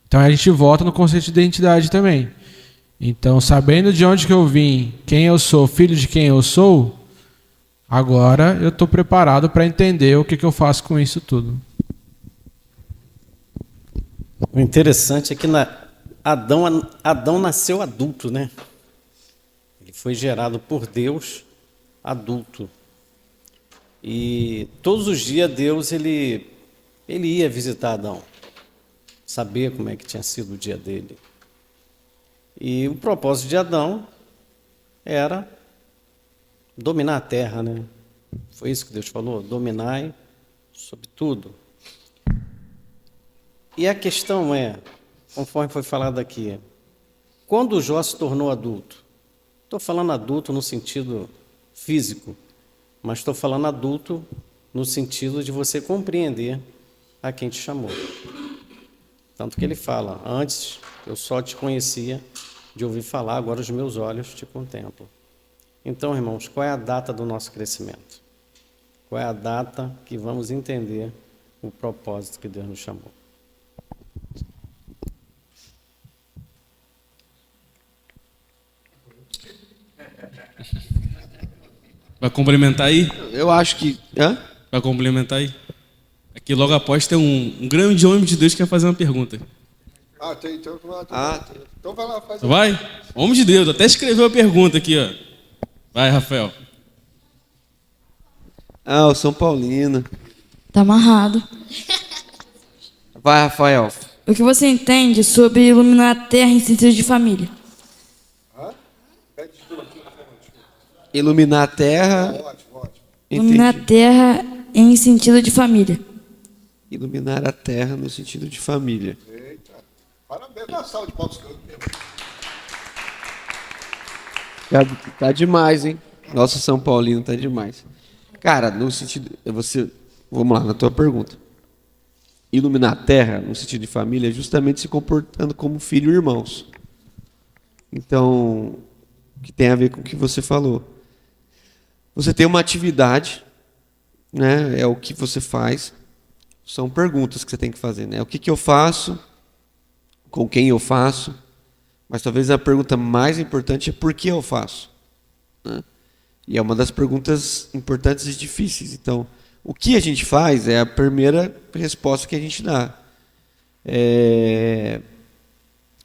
Então a gente volta no conceito de identidade também. Então, sabendo de onde que eu vim, quem eu sou, filho de quem eu sou, agora eu estou preparado para entender o que eu faço com isso tudo. O interessante é que Adão nasceu adulto, né? Ele foi gerado por Deus adulto. E todos os dias Deus ele ia visitar Adão, saber como é que tinha sido o dia dele. E o propósito de Adão era dominar a terra, né? Foi isso que Deus falou, dominai sobre tudo. E a questão é, conforme foi falado aqui, quando Jó se tornou adulto? Estou falando adulto no sentido físico, mas estou falando adulto no sentido de você compreender a quem te chamou. Tanto que ele fala, antes eu só te conhecia de ouvir falar, agora os meus olhos te contemplam. Então, irmãos, qual é a data do nosso crescimento? Qual é a data que vamos entender o propósito que Deus nos chamou? Vai complementar aí? Eu acho que... Hã? Vai complementar aí? Aqui logo após tem um grande homem de Deus que quer fazer uma pergunta. Então vai lá, faz. Vai? Homem de Deus, até escreveu a pergunta aqui, ó. Vai, Rafael. O São Paulino. Tá amarrado. Vai, Rafael. O que você entende sobre iluminar a terra em sentido de família? Iluminar a terra. Ótimo. Iluminar a terra em sentido de família. Iluminar a terra no sentido de família. Eita. Parabéns, dá salva de palmas. Tá demais, hein? Nossa, São Paulino tá demais. Cara, no sentido... Vamos lá, na tua pergunta. Iluminar a terra, no sentido de família, é justamente se comportando como filho e irmãos. Então, que tem a ver com o que você falou. Você tem uma atividade, né? É o que você faz. São perguntas que você tem que fazer, né? O que eu faço? Com quem eu faço? Mas talvez a pergunta mais importante é por que eu faço, né? E é uma das perguntas importantes e difíceis. Então, o que a gente faz é a primeira resposta que a gente dá.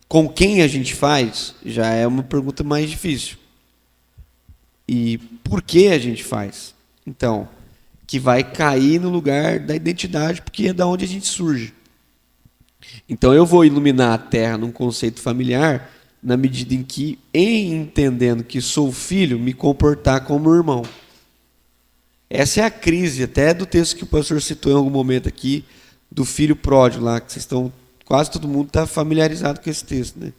Com quem a gente faz já é uma pergunta mais difícil. E por que a gente faz? Então, que vai cair no lugar da identidade, porque é da onde a gente surge. Então, eu vou iluminar a terra num conceito familiar na medida em que, entendendo que sou filho, me comportar como irmão. Essa é a crise, até do texto que o pastor citou em algum momento aqui, do filho pródigo lá, que vocês estão, quase todo mundo está familiarizado com esse texto, né?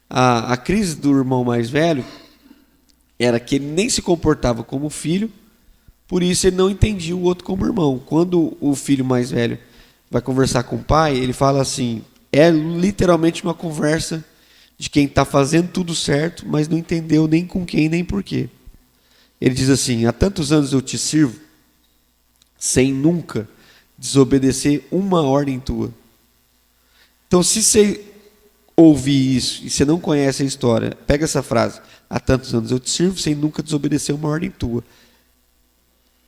A crise do irmão mais velho era que ele nem se comportava como filho, por isso ele não entendia o outro como irmão. Quando o filho mais velho vai conversar com o pai, ele fala assim, é literalmente uma conversa de quem está fazendo tudo certo, mas não entendeu nem com quem, nem por quê. Ele diz assim, há tantos anos eu te sirvo, sem nunca desobedecer uma ordem tua. Então, se você ouvir isso, e você não conhece a história, pega essa frase, há tantos anos eu te sirvo, sem nunca desobedecer uma ordem tua.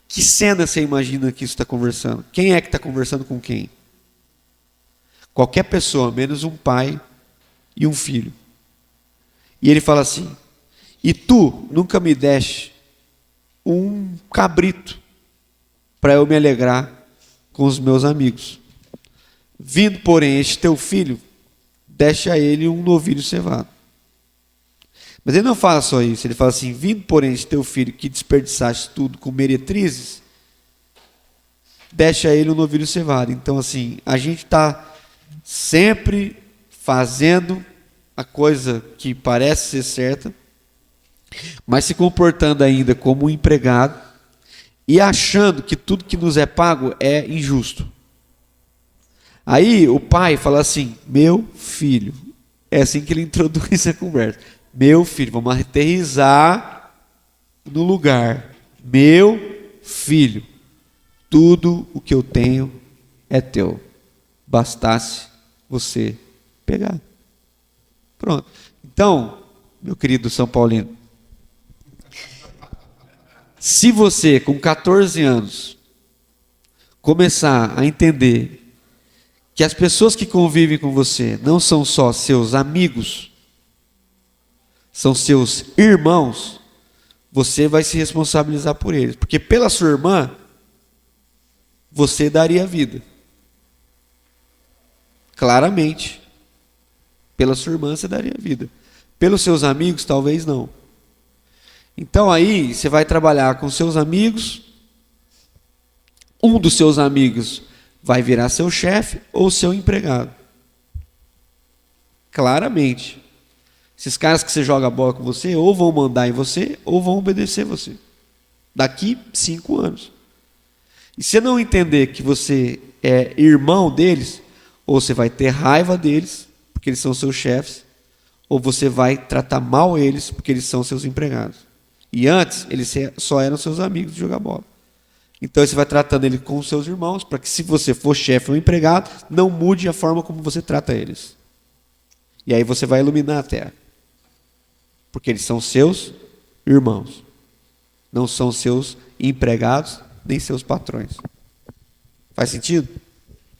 Que cena você imagina que isso está conversando? Quem é que está conversando com quem? Qualquer pessoa, menos um pai e um filho. E ele fala assim, e tu nunca me deste um cabrito para eu me alegrar com os meus amigos. Vindo, porém, este teu filho, deste a ele um novilho cevado. Mas ele não fala só isso, ele fala assim, vindo, porém, este teu filho, que desperdiçaste tudo com meretrizes, deste a ele um novilho cevado. Então, assim, a gente está sempre fazendo a coisa que parece ser certa, mas se comportando ainda como um empregado e achando que tudo que nos é pago é injusto. Aí o pai fala assim, meu filho, é assim que ele introduz a conversa, meu filho, vamos aterrissar no lugar, meu filho, tudo o que eu tenho é teu, bastasse você pegar. Pronto. Então, meu querido São Paulino, se você, com 14 anos, começar a entender que as pessoas que convivem com você não são só seus amigos, são seus irmãos, você vai se responsabilizar por eles. Porque pela sua irmã, você daria a vida. Claramente. Pela sua irmã, você daria a vida. Pelos seus amigos, talvez não. Então aí, você vai trabalhar com seus amigos. Um dos seus amigos vai virar seu chefe ou seu empregado. Claramente. Esses caras que você joga a bola com você, ou vão mandar em você, ou vão obedecer você. Daqui 5 anos. E se você não entender que você é irmão deles, ou você vai ter raiva deles, porque eles são seus chefes, ou você vai tratar mal eles, porque eles são seus empregados. E antes, eles só eram seus amigos de jogar bola. Então você vai tratando ele com os seus irmãos, para que se você for chefe ou empregado, não mude a forma como você trata eles. E aí você vai iluminar a terra. Porque eles são seus irmãos. Não são seus empregados, nem seus patrões. Faz sentido?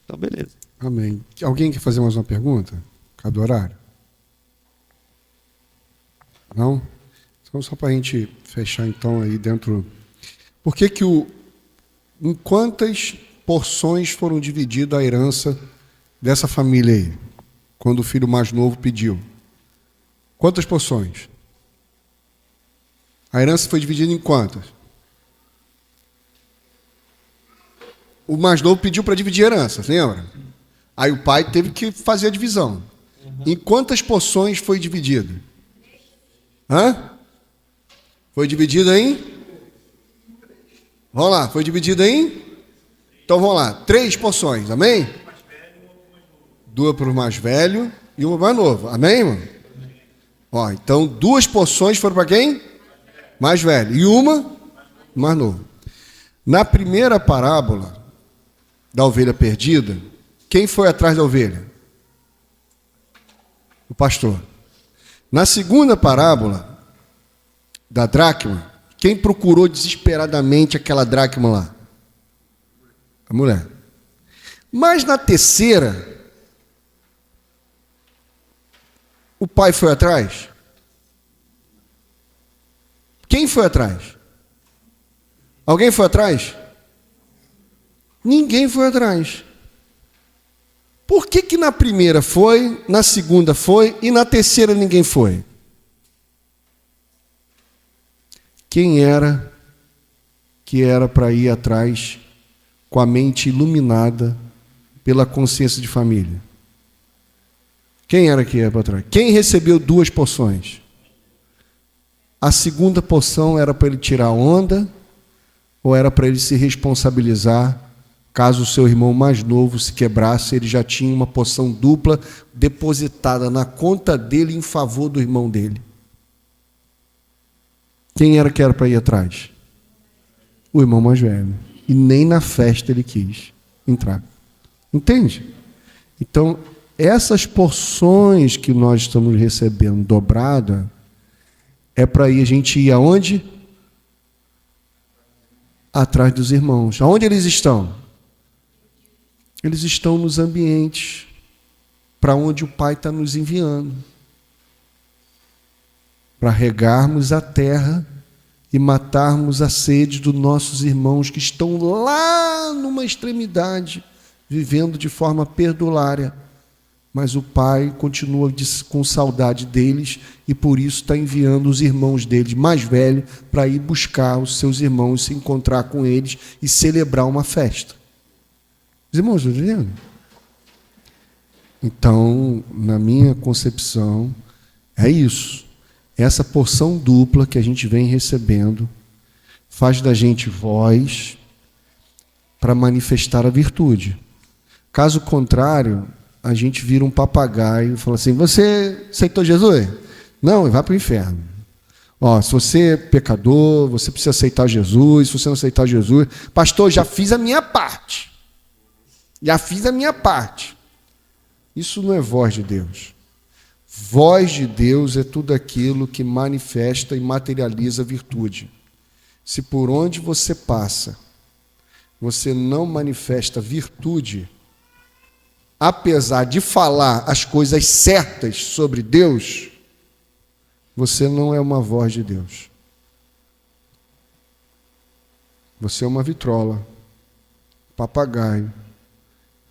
Então, beleza. Amém. Alguém quer fazer mais uma pergunta? Cada horário? Não? Então, só para a gente fechar, então, aí dentro... Por que em quantas porções foram divididas a herança dessa família aí? Quando o filho mais novo pediu. Quantas porções? A herança foi dividida em quantas? O mais novo pediu para dividir a herança, lembra? Aí o pai teve que fazer a divisão. Em quantas porções foi dividido? Foi dividida em? Vamos lá, foi dividida em? Então vamos lá, 3 porções, amém? 2 para o mais velho e uma para o mais novo, amém, irmão? Ó, então 2 porções foram para quem? Mais velho. E uma? Mais novo. Na primeira parábola da ovelha perdida, quem foi atrás da ovelha? O pastor. Na segunda parábola da dracma, quem procurou desesperadamente aquela dracma lá? A mulher. Mas na terceira, o pai foi atrás? Quem foi atrás? Alguém foi atrás? Ninguém foi atrás. Por que na primeira foi, na segunda foi e na terceira ninguém foi? Quem era que era para ir atrás com a mente iluminada pela consciência de família? Quem era que ia para trás? Quem recebeu 2 porções? A segunda porção era para ele tirar onda ou era para ele se responsabilizar caso o seu irmão mais novo se quebrasse? Ele já tinha uma porção dupla depositada na conta dele em favor do irmão dele. Quem era que era para ir atrás? O irmão mais velho. E nem na festa ele quis entrar. Entende? Então, essas porções que nós estamos recebendo dobrada, é para ir a gente ir aonde? Atrás dos irmãos. Aonde eles estão? Eles estão nos ambientes para onde o Pai está nos enviando. Para regarmos a terra e matarmos a sede dos nossos irmãos que estão lá numa extremidade, vivendo de forma perdulária. Mas o Pai continua com saudade deles e por isso está enviando os irmãos deles mais velhos para ir buscar os seus irmãos, se encontrar com eles e celebrar uma festa. Os irmãos estão entendendo? Então, na minha concepção, é isso. Essa porção dupla que a gente vem recebendo faz da gente voz para manifestar a virtude. Caso contrário, a gente vira um papagaio e fala assim: você aceitou Jesus? Não, vai para o inferno. Ó, se você é pecador, você precisa aceitar Jesus. Se você não aceitar Jesus, pastor, já fiz a minha parte. Já fiz a minha parte. Isso não é voz de Deus. Voz de Deus é tudo aquilo que manifesta e materializa a virtude. Se por onde você passa, você não manifesta virtude, apesar de falar as coisas certas sobre Deus, você não é uma voz de Deus. Você é uma vitrola, papagaio,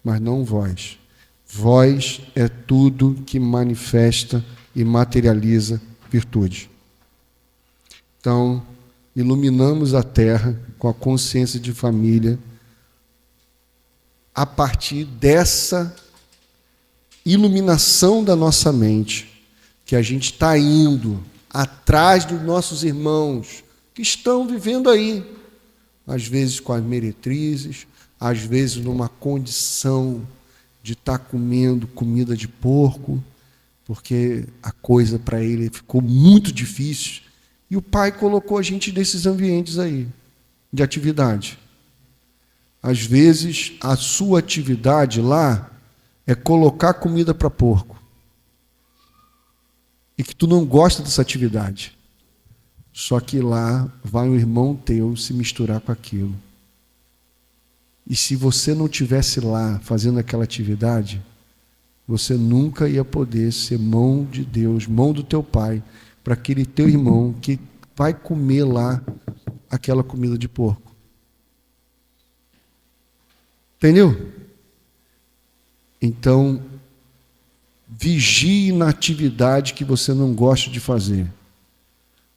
mas não voz. Voz é tudo que manifesta e materializa virtude. Então, iluminamos a terra com a consciência de família a partir dessa iluminação da nossa mente, que a gente está indo atrás dos nossos irmãos que estão vivendo aí, às vezes com as meretrizes, às vezes numa condição de estar comendo comida de porco, porque a coisa para ele ficou muito difícil. E o Pai colocou a gente nesses ambientes aí, de atividade. Às vezes, a sua atividade lá é colocar comida para porco. E que tu não gosta dessa atividade. Só que lá vai um irmão teu se misturar com aquilo. E se você não estivesse lá fazendo aquela atividade, você nunca ia poder ser mão de Deus, mão do teu Pai, para aquele teu irmão que vai comer lá aquela comida de porco. Entendeu? Então, vigie na atividade que você não gosta de fazer.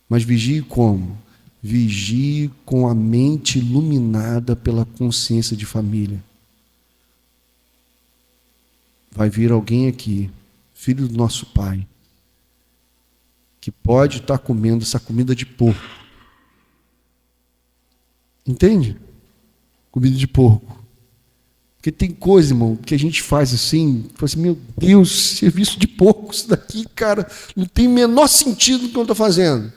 Mas vigie como? Vigie com a mente iluminada pela consciência de família. Vai vir alguém aqui, filho do nosso Pai, que pode estar comendo essa comida de porco. Entende? Comida de porco. Porque tem coisa, irmão, que a gente faz assim, meu Deus, serviço de porco, isso daqui, cara, não tem o menor sentido no que eu estou fazendo.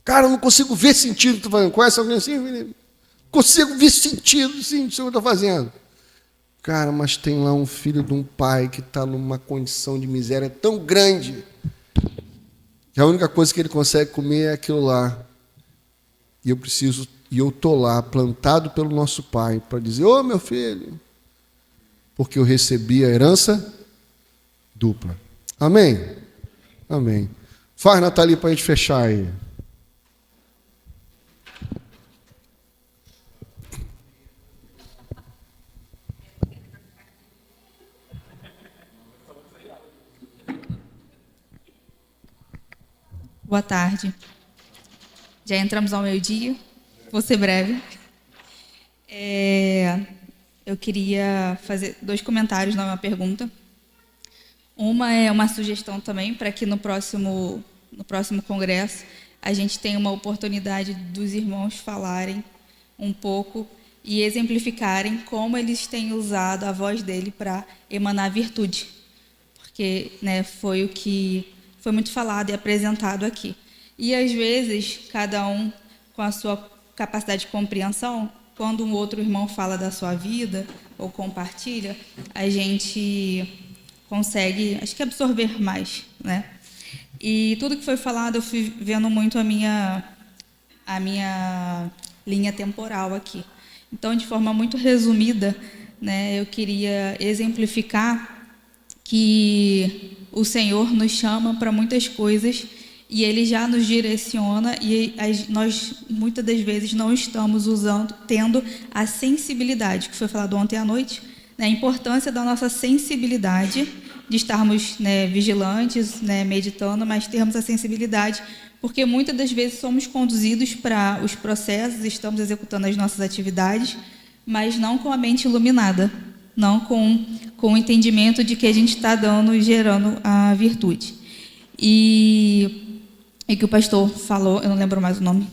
Cara, eu não consigo ver sentido no que eu estou fazendo. Conhece alguém assim, Felipe? Consigo ver sentido, sim, no que eu estou fazendo. Cara, mas tem lá um filho de um pai que está numa condição de miséria tão grande que a única coisa que ele consegue comer é aquilo lá. E eu estou lá, plantado pelo nosso Pai, para dizer, ô meu filho, porque eu recebi a herança dupla. Amém? Amém. Faz, Nathalie, para a gente fechar aí. Boa tarde. Já entramos ao meio-dia. Vou ser breve. Eu queria fazer 2 comentários, não é uma pergunta. Uma é uma sugestão também para que no próximo congresso a gente tenha uma oportunidade dos irmãos falarem um pouco e exemplificarem como eles têm usado a voz dele para emanar virtude. Porque, né, foi o que foi muito falado e apresentado aqui. E, às vezes, cada um com a sua capacidade de compreensão, quando um outro irmão fala da sua vida ou compartilha, a gente consegue, acho que, absorver mais, né? E tudo que foi falado, eu fui vendo muito a minha linha temporal aqui. Então, de forma muito resumida, né, eu queria exemplificar que o Senhor nos chama para muitas coisas e Ele já nos direciona e nós, muitas das vezes, não estamos tendo a sensibilidade, que foi falado ontem à noite, né, a importância da nossa sensibilidade, de estarmos, né, vigilantes, né, meditando, mas termos a sensibilidade, porque muitas das vezes somos conduzidos para os processos, estamos executando as nossas atividades, mas não com a mente iluminada, não com o entendimento de que a gente está dando e gerando a virtude. E que o pastor falou, eu não lembro mais o nome do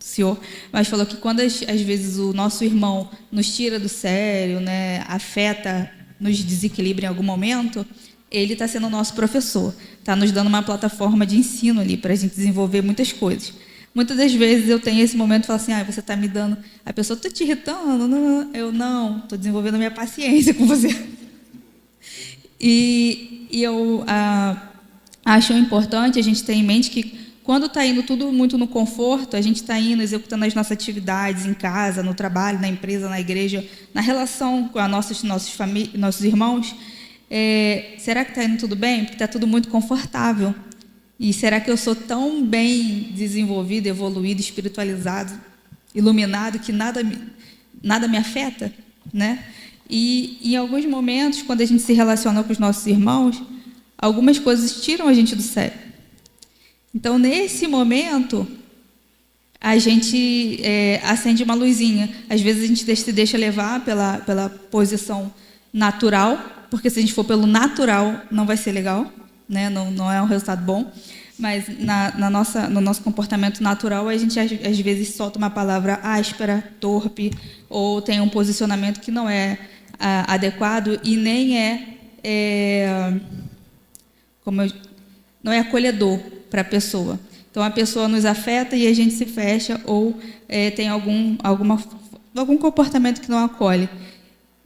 senhor, mas falou que quando às vezes o nosso irmão nos tira do sério, né, afeta, nos desequilibra em algum momento, ele está sendo o nosso professor, está nos dando uma plataforma de ensino ali para a gente desenvolver muitas coisas. Muitas das vezes eu tenho esse momento e falo assim, você está me dando... A pessoa está te irritando? Não, eu não, estou desenvolvendo a minha paciência com você. E eu acho importante a gente ter em mente que quando está indo tudo muito no conforto, a gente está indo, executando as nossas atividades em casa, no trabalho, na empresa, na igreja, na relação com nossos irmãos, será que está indo tudo bem? Porque está tudo muito confortável. E será que eu sou tão bem desenvolvido, evoluído, espiritualizado, iluminado, que nada me afeta, né? E em alguns momentos, quando a gente se relaciona com os nossos irmãos, algumas coisas tiram a gente do sério. Então, nesse momento, a gente acende uma luzinha. Às vezes a gente se deixa levar pela posição natural, porque se a gente for pelo natural, não vai ser legal, né? Não é um resultado bom. Mas no nosso comportamento natural, a gente às vezes solta uma palavra áspera, torpe, ou tem um posicionamento que não é adequado e nem não é acolhedor para a pessoa. Então, a pessoa nos afeta e a gente se fecha ou tem algum comportamento que não acolhe.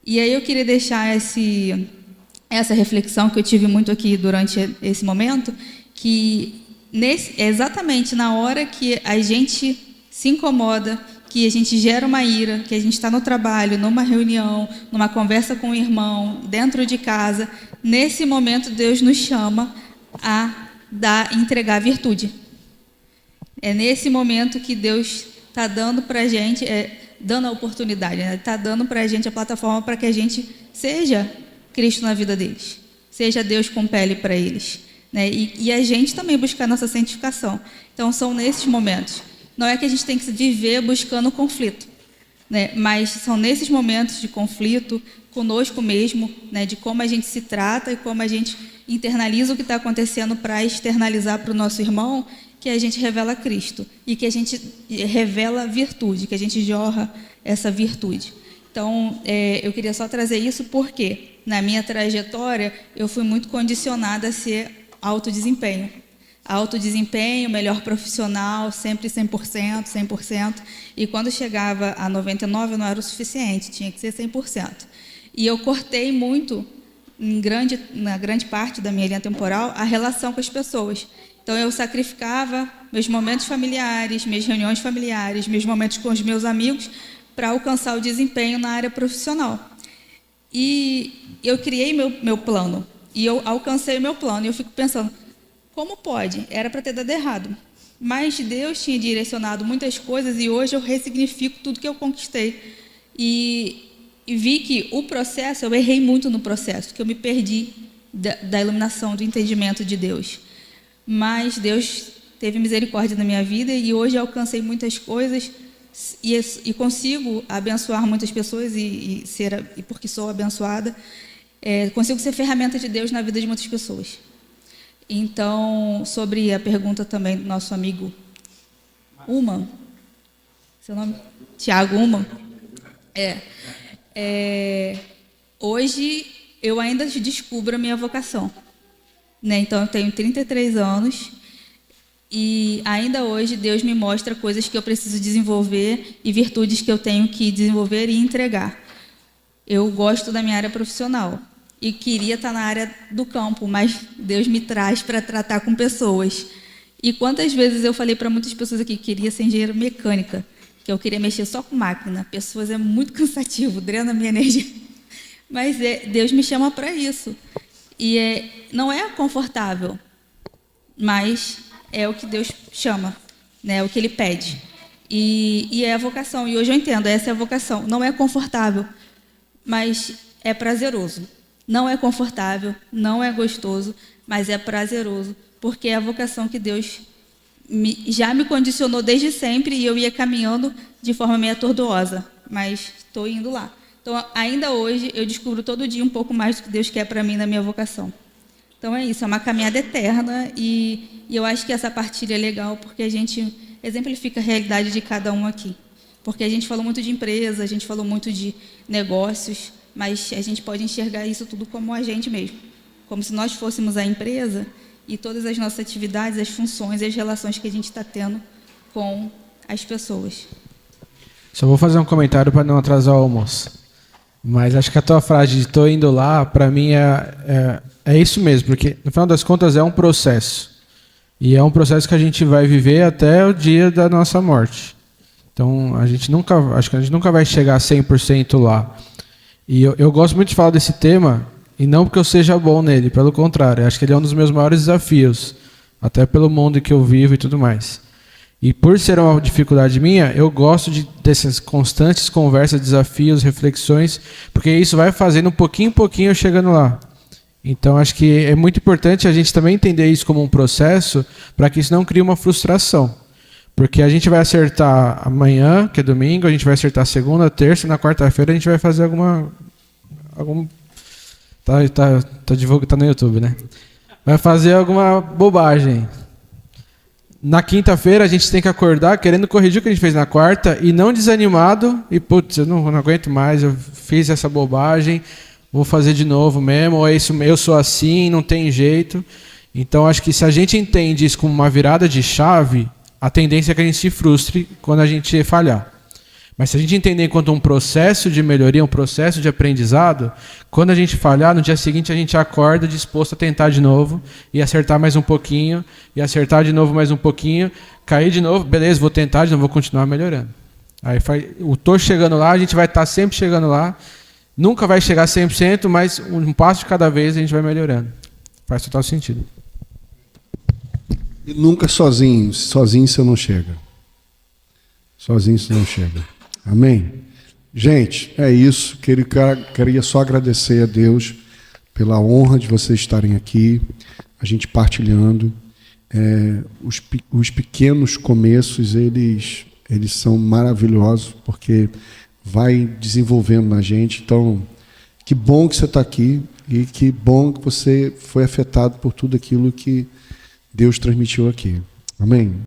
E aí eu queria deixar essa reflexão que eu tive muito aqui durante esse momento, que exatamente na hora que a gente se incomoda, que a gente gera uma ira, que a gente está no trabalho, numa reunião, numa conversa com o irmão, dentro de casa, nesse momento Deus nos chama a entregar a virtude. É nesse momento que Deus está dando para a gente, dando a oportunidade, está dando para a gente a plataforma para que a gente seja Cristo na vida deles, seja Deus com pele para eles, né? E a gente também buscar nossa santificação. Então, são nesses momentos. Não é que a gente tem que viver buscando conflito, né? Mas são nesses momentos de conflito conosco mesmo, né? De como a gente se trata e como a gente internaliza o que está acontecendo para externalizar para o nosso irmão, que a gente revela Cristo e que a gente revela virtude, que a gente jorra essa virtude. Então, eu queria só trazer isso porque, na minha trajetória, eu fui muito condicionada a ser alto desempenho. Alto desempenho, melhor profissional, sempre 100%, 100%. E quando chegava a 99%, não era o suficiente, tinha que ser 100%. E eu cortei muito, na grande parte da minha linha temporal, a relação com as pessoas. Então, eu sacrificava meus momentos familiares, minhas reuniões familiares, meus momentos com os meus amigos, para alcançar o desempenho na área profissional. E eu criei meu plano, e eu alcancei o meu plano, e eu fico pensando, como pode? Era para ter dado errado. Mas Deus tinha direcionado muitas coisas, e hoje eu ressignifico tudo que eu conquistei. E vi que o processo, eu errei muito no processo, que eu me perdi da iluminação, do entendimento de Deus. Mas Deus teve misericórdia na minha vida e hoje eu alcancei muitas coisas e consigo abençoar muitas pessoas e porque sou abençoada, consigo ser ferramenta de Deus na vida de muitas pessoas. Então, sobre a pergunta também do nosso amigo Uma, seu nome? Tiago Uma. Hoje eu ainda descubro a minha vocação. Né? Então, eu tenho 33 anos e ainda hoje Deus me mostra coisas que eu preciso desenvolver e virtudes que eu tenho que desenvolver e entregar. Eu gosto da minha área profissional e queria estar na área do campo, mas Deus me traz para tratar com pessoas. E quantas vezes eu falei para muitas pessoas aqui que queria ser engenheiro mecânica, que eu queria mexer só com máquina. Pessoas é muito cansativo, drena a minha energia. Mas Deus me chama para isso. E não é confortável, mas é o que Deus chama, né? É o que Ele pede. E é a vocação. E hoje eu entendo, essa é a vocação. Não é confortável, mas é prazeroso. Não é confortável, não é gostoso, mas é prazeroso, porque é a vocação que Deus já me condicionou desde sempre e eu ia caminhando de forma meio atordosa, mas estou indo lá. Então, ainda hoje, eu descubro todo dia um pouco mais do que Deus quer para mim na minha vocação. Então, é isso, é uma caminhada eterna e eu acho que essa partilha é legal porque a gente exemplifica a realidade de cada um aqui. Porque a gente falou muito de empresa, a gente falou muito de negócios, mas a gente pode enxergar isso tudo como a gente mesmo. Como se nós fôssemos a empresa e todas as nossas atividades, as funções e as relações que a gente está tendo com as pessoas. Só vou fazer um comentário para não atrasar o almoço. Mas acho que a tua frase de estou indo lá, para mim, é isso mesmo, porque no final das contas é um processo. E é um processo que a gente vai viver até o dia da nossa morte. Então, acho que a gente nunca vai chegar a 100% lá. E eu gosto muito de falar desse tema, e não porque eu seja bom nele, pelo contrário, acho que ele é um dos meus maiores desafios, até pelo mundo que eu vivo e tudo mais. E por ser uma dificuldade minha, eu gosto dessas constantes conversas, desafios, reflexões, porque isso vai fazendo um pouquinho em pouquinho eu chegando lá. Então, acho que é muito importante a gente também entender isso como um processo, para que isso não crie uma frustração. Porque a gente vai acertar amanhã, que é domingo, a gente vai acertar segunda, terça, e na quarta-feira a gente vai fazer tá no YouTube, né? Vai fazer alguma bobagem. Na quinta-feira a gente tem que acordar querendo corrigir o que a gente fez na quarta e não desanimado e, putz, eu não aguento mais, eu fiz essa bobagem, vou fazer de novo mesmo, ou é isso, eu sou assim, não tem jeito. Então, acho que se a gente entende isso como uma virada de chave, a tendência é que a gente se frustre quando a gente falhar. Mas se a gente entender enquanto um processo de melhoria, um processo de aprendizado, quando a gente falhar, no dia seguinte a gente acorda disposto a tentar de novo e acertar mais um pouquinho, e acertar de novo mais um pouquinho, cair de novo, beleza, vou tentar de novo, vou continuar melhorando. Aí tô chegando lá, a gente vai estar sempre chegando lá, nunca vai chegar 100%, mas um passo de cada vez a gente vai melhorando. Faz total sentido. E nunca sozinho você não chega. Sozinho você não chega. Amém? Gente, é isso. Queria só agradecer a Deus pela honra de vocês estarem aqui, a gente partilhando. Os pequenos começos, eles são maravilhosos, porque vai desenvolvendo na gente. Então, que bom que você está aqui e que bom que você foi afetado por tudo aquilo que Deus transmitiu aqui. Amém?